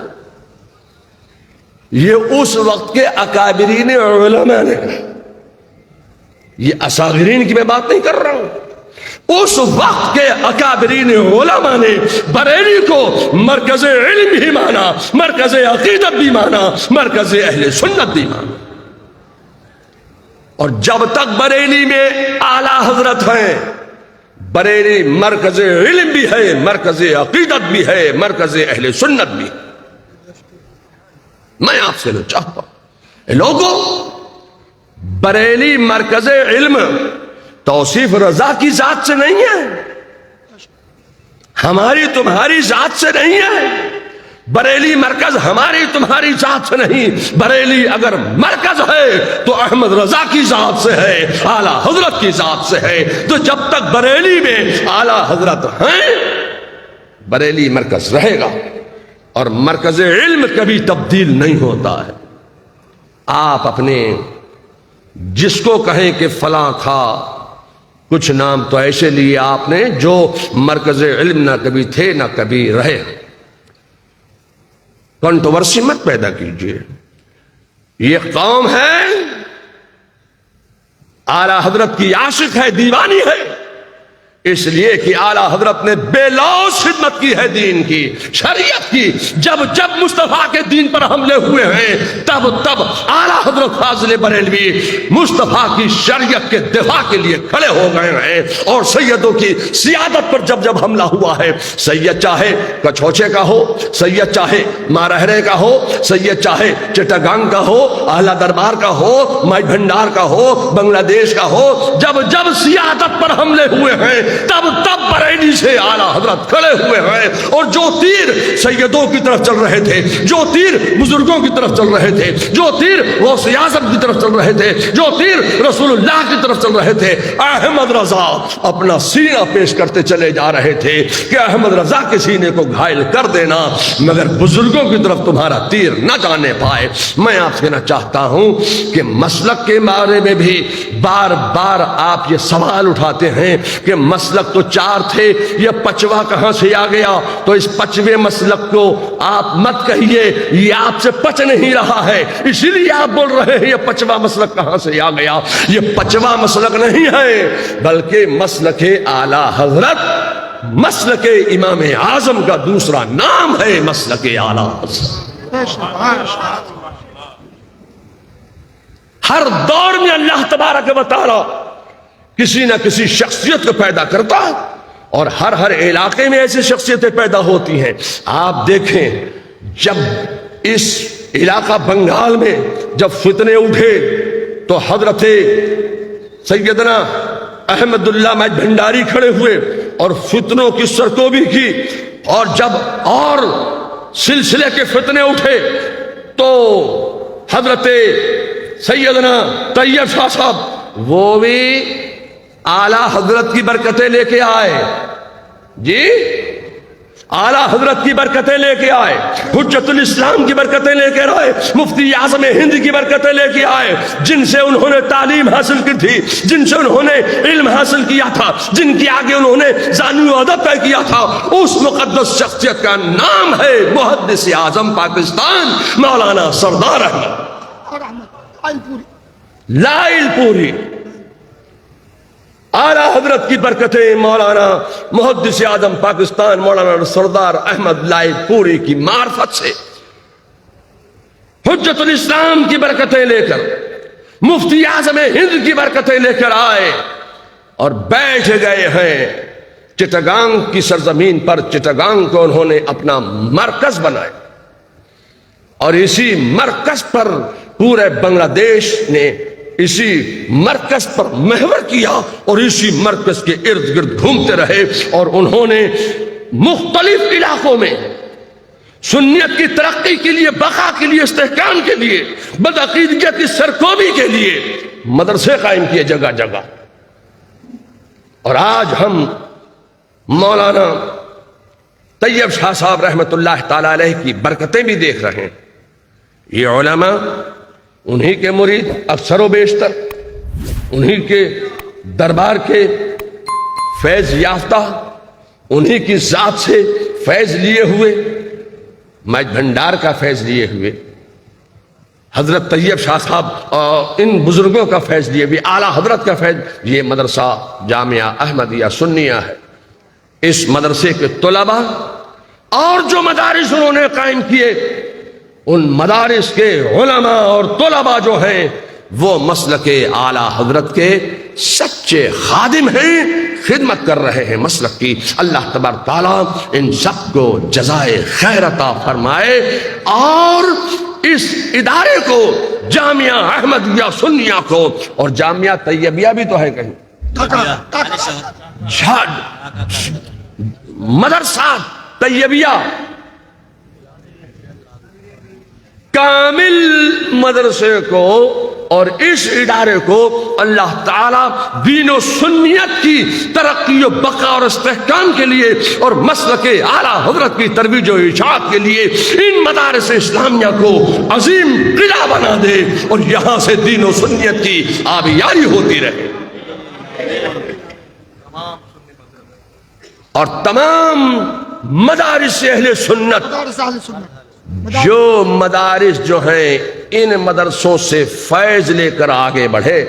یہ اس وقت کے اکابرین علماء نے، یہ اصاغرین کی میں بات نہیں کر رہا ہوں، اس وقت کے اکابرین علماء نے بریلی کو مرکز علم بھی مانا، مرکز عقیدت بھی مانا، مرکز اہل سنت بھی مانا۔ اور جب تک بریلی میں اعلیٰ حضرت ہیں، بریلی مرکز علم بھی ہے، مرکز عقیدت بھی ہے، مرکز اہل سنت بھی ہے۔ میں آپ سے چاہتا ہوں لوگوں، بریلی مرکز علم توصیف رضا کی ذات سے نہیں ہے، ہماری تمہاری ذات سے نہیں ہے۔ بریلی مرکز ہماری تمہاری ذات سے نہیں، بریلی اگر مرکز ہے تو احمد رضا کی ذات سے ہے، اعلی حضرت کی ذات سے ہے۔ تو جب تک بریلی میں اعلی حضرت ہیں بریلی مرکز رہے گا، اور مرکز علم کبھی تبدیل نہیں ہوتا ہے۔ آپ اپنے جس کو کہیں کہ فلاں تھا، کچھ نام تو ایسے لیے آپ نے جو مرکز علم نہ کبھی تھے نہ کبھی رہے۔ کنٹروورسی مت پیدا کیجیے۔ یہ قوم ہے اعلی حضرت کی عاشق ہے، دیوانی ہے، اس لیے کہ اعلی حضرت نے بے لوث خدمت کی ہے دین کی، شریعت کی۔ جب جب مصطفیٰ کے دین پر حملے ہوئے ہیں تب تب اعلی حضرت فاضل بریلوی مصطفیٰ کی شریعت کے دفاع کے لیے کھڑے ہو گئے ہیں، اور سیدوں کی سیادت پر جب جب حملہ ہوا ہے، سید چاہے کچھوچے کا ہو، سید چاہے مارہرے کا ہو، سید چاہے چٹاگانگ کا ہو، اعلیٰ دربار کا ہو، مائی بھنڈار کا ہو، بنگلہ دیش کا ہو، جب جب سیادت پر حملے ہوئے ہیں تب تب بریلی سے اعلیٰ حضرت کھڑے ہوئے ہیں، اور جو تیر سیدوں کی طرف چل رہے تھے، جو تیر بزرگوں کی طرف چل رہے تھے، جو تیر غوث اعظم کی طرف چل رہے تھے، جو تیر رسول اللہ کی طرف چل رہے تھے، احمد رضا اپنا سینہ پیش کرتے چلے جا رہے تھے کہ احمد رضا کے سینے کو گھائل کر دینا مگر بزرگوں کی طرف تمہارا تیر نہ جانے پائے۔ میں آپ سے کہنا چاہتا ہوں کہ مسلک کے بارے میں بھی بار بار آپ یہ سوال اٹھاتے ہیں کہ مسلک تو 4 تھے، یہ 5واں کہاں سے آ گیا؟ تو اس 5ویں مسلک کو آپ مت کہیے، یہ آپ سے پچ نہیں رہا ہے، اسی لیے آپ بول رہے ہیں یہ 5واں مسلک کہاں سے آ گیا۔ یہ 5واں مسلک نہیں ہے، بلکہ مسلک اعلی حضرت، مسلک امام اعظم کا دوسرا نام ہے مسلک اعلی حضرت۔ ہر دور میں اللہ تبارک و تعالی کسی نہ کسی شخصیت کو پیدا کرتا ہے، اور ہر ہر علاقے میں ایسی شخصیتیں پیدا ہوتی ہیں۔ آپ دیکھیں جب اس علاقہ بنگال میں جب فتنے اٹھے تو حضرت سیدنا احمد اللہ مائی بھنڈاری کھڑے ہوئے اور فتنوں کی سرکوبی کی، اور جب اور سلسلے کے فتنے اٹھے تو حضرت سیدنا طیب شاہ صاحب وہ بھی اعلیٰ حضرت کی برکتیں لے کے آئے، جی اعلیٰ حضرت کی برکتیں لے کے آئے، حجت الاسلام کی برکتیں لے کے آئے، مفتی اعظم ہند کی برکتیں لے کے آئے، جن سے انہوں نے تعلیم حاصل کی تھی، جن سے انہوں نے علم حاصل کیا تھا، جن کی آگے انہوں نے ذانو ادب طے کیا تھا۔ اس مقدس شخصیت کا نام ہے محدث اعظم پاکستان مولانا سردار احمد لائل پوری۔ اعلیٰ حضرت کی برکتیں مولانا محدث اعظم پاکستان مولانا سردار احمد لائل پوری کی معرفت سے، حجت الاسلام کی برکتیں لے کر، مفتی اعظم ہند کی برکتیں لے کر آئے اور بیٹھ گئے ہیں چٹاگانگ کی سرزمین پر۔ چٹاگانگ کو انہوں نے اپنا مرکز بنایا، اور اسی مرکز پر پورے بنگلہ دیش نے اسی مرکز پر محور کیا، اور اسی مرکز کے ارد گرد گھومتے رہے، اور انہوں نے مختلف علاقوں میں سنیت کی ترقی کے لیے، بقا کے لیے، استحکام کے لیے، بدعقیدگیت کی سرکوبی کے لیے مدرسے قائم کیے جگہ جگہ۔ اور آج ہم مولانا طیب شاہ صاحب رحمۃ اللہ تعالی علیہ کی برکتیں بھی دیکھ رہے ہیں۔ یہ علماء انہی کے مرید اکثر و بیشتر، انہی کے دربار کے فیض یافتہ، انہی کی ذات سے فیض لیے ہوئے، مائی بھنڈار کا فیض لیے ہوئے، حضرت طیب شاہ صاحب اور ان بزرگوں کا فیض لیے ہوئے، اعلیٰ حضرت کا فیض۔ یہ مدرسہ جامعہ احمدیہ سنیہ ہے۔ اس مدرسے کے طلباء اور جو مدارس انہوں نے قائم کیے، ان مدارس کے علماء اور طلباء جو ہیں وہ مسلک اعلیٰ حضرت کے سچے خادم ہیں، خدمت کر رہے ہیں مسلک کی۔ اللہ تبارک تعالیٰ ان سب کو جزائے خیر عطا فرمائے، اور اس ادارے کو، جامعہ احمدیہ سنیہ کو، اور جامعہ طیبیہ بھی تو ہے کہیں، مدرسہ طیبیہ کامل مدرسے کو اور اس ادارے کو اللہ تعالیٰ دین و سنیت کی ترقی و بقا اور استحکام کے لیے اور مسلک اعلیٰ حضرت کی ترویج و اشاعت کے لیے ان مدارس اسلامیہ کو عظیم قلعہ بنا دے اور یہاں سے دین و سنیت کی آبیاری ہوتی رہے، اور تمام مدارس اہل سنت مدارس اہل سنت جو مدارس جو ہیں ان مدرسوں سے فیض لے کر آگے بڑھے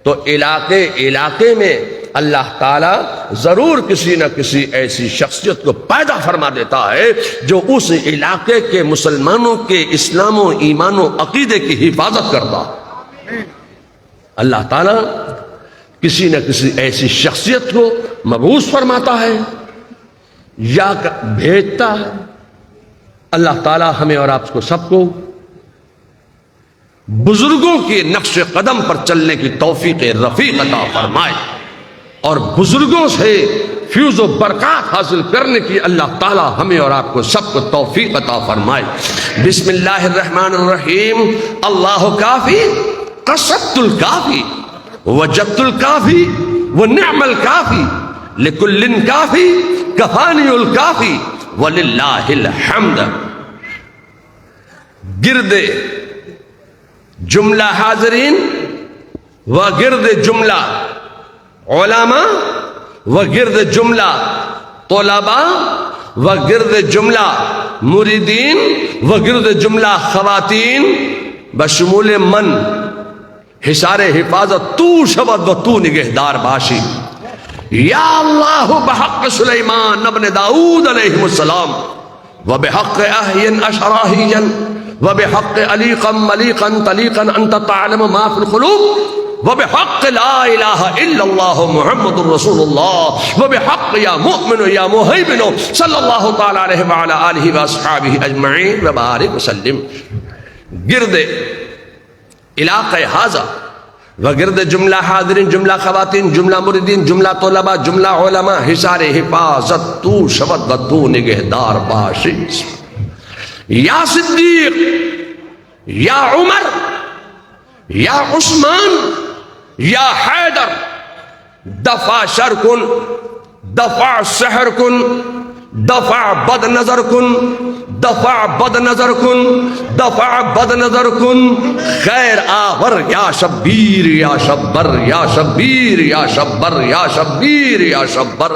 تو علاقے میں اللہ تعالیٰ ضرور کسی نہ کسی ایسی شخصیت کو پیدا فرما دیتا ہے جو اس علاقے کے مسلمانوں کے اسلام و ایمان و عقیدے کی حفاظت کرتا ہے۔ اللہ تعالیٰ کسی نہ کسی ایسی شخصیت کو مبعوث فرماتا ہے یا بھیجتا ہے۔ اللہ تعالیٰ ہمیں اور آپ کو سب کو بزرگوں کے نقش قدم پر چلنے کی توفیق رفیق عطا فرمائے اور بزرگوں سے فیض و برکات حاصل کرنے کی اللہ تعالیٰ ہمیں اور آپ کو سب کو توفیق عطا فرمائے۔ بسم اللہ الرحمن الرحیم۔ اللہ کافی، قصدت الکافی، وجدت الکافی، ونعم الکافی، لکل کافی، کفانی الکافی، وللہ الحمد۔ گرد جملہ حاضرین و گرد جملہ علماء و گرد جملہ طلباء و گرد جملہ مریدین و گرد جملہ خواتین بشمول من حصار حفاظت تو شبد و تو نگہدار باشی۔ یا اللہ بحق سلیمان ابن داؤد علیہ السلام و بحق احین اشراحیا و بحق علیقا ملیقا طلیقا انت تعلم ما فی القلوب و بحق لا الہ الا اللہ محمد رسول اللہ و بحق یا مؤمن یا مہیمن صلی اللہ تعالی علیہ وعلی آلہ واصحابہ اجمعین وبارک وسلم۔ گرد علاقہ حاضر وگرد جملہ حاضرین، جملہ خواتین، جملہ مریدین، جملہ طلباء، جملہ علماء حصار حفاظت تو شبد و تو نگہدار باشی۔ یا صدیق، یا عمر، یا عثمان، یا حیدر، دفع شر کن، دفع سحر کن، دفع بد نظر کن، دفع بد نظر کن، دفع بد نظر کن، خیر آور یا شبیر یا شبر یا شبیر یا شبر یا شبیر یا شبر۔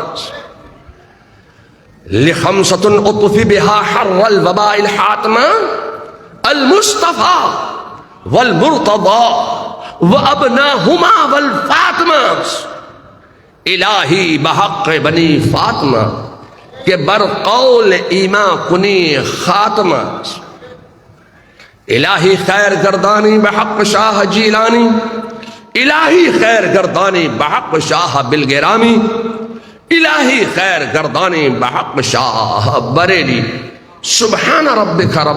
لخمسۃ اطفی بہا حر الوباء الحاتمہ المصطفى والمرتضى وابناہما والفاطمہ۔ الہی بحق بنی فاطمہ کہ برقول ایمان کنی خاتمہ۔ الہی خیر گردانی بحق شاہ جیلانی، الہی خیر گردانی بحق شاہ بلگرامی، الہی خیر گردانی بحق شاہ بریلی۔ سبحان ربک رب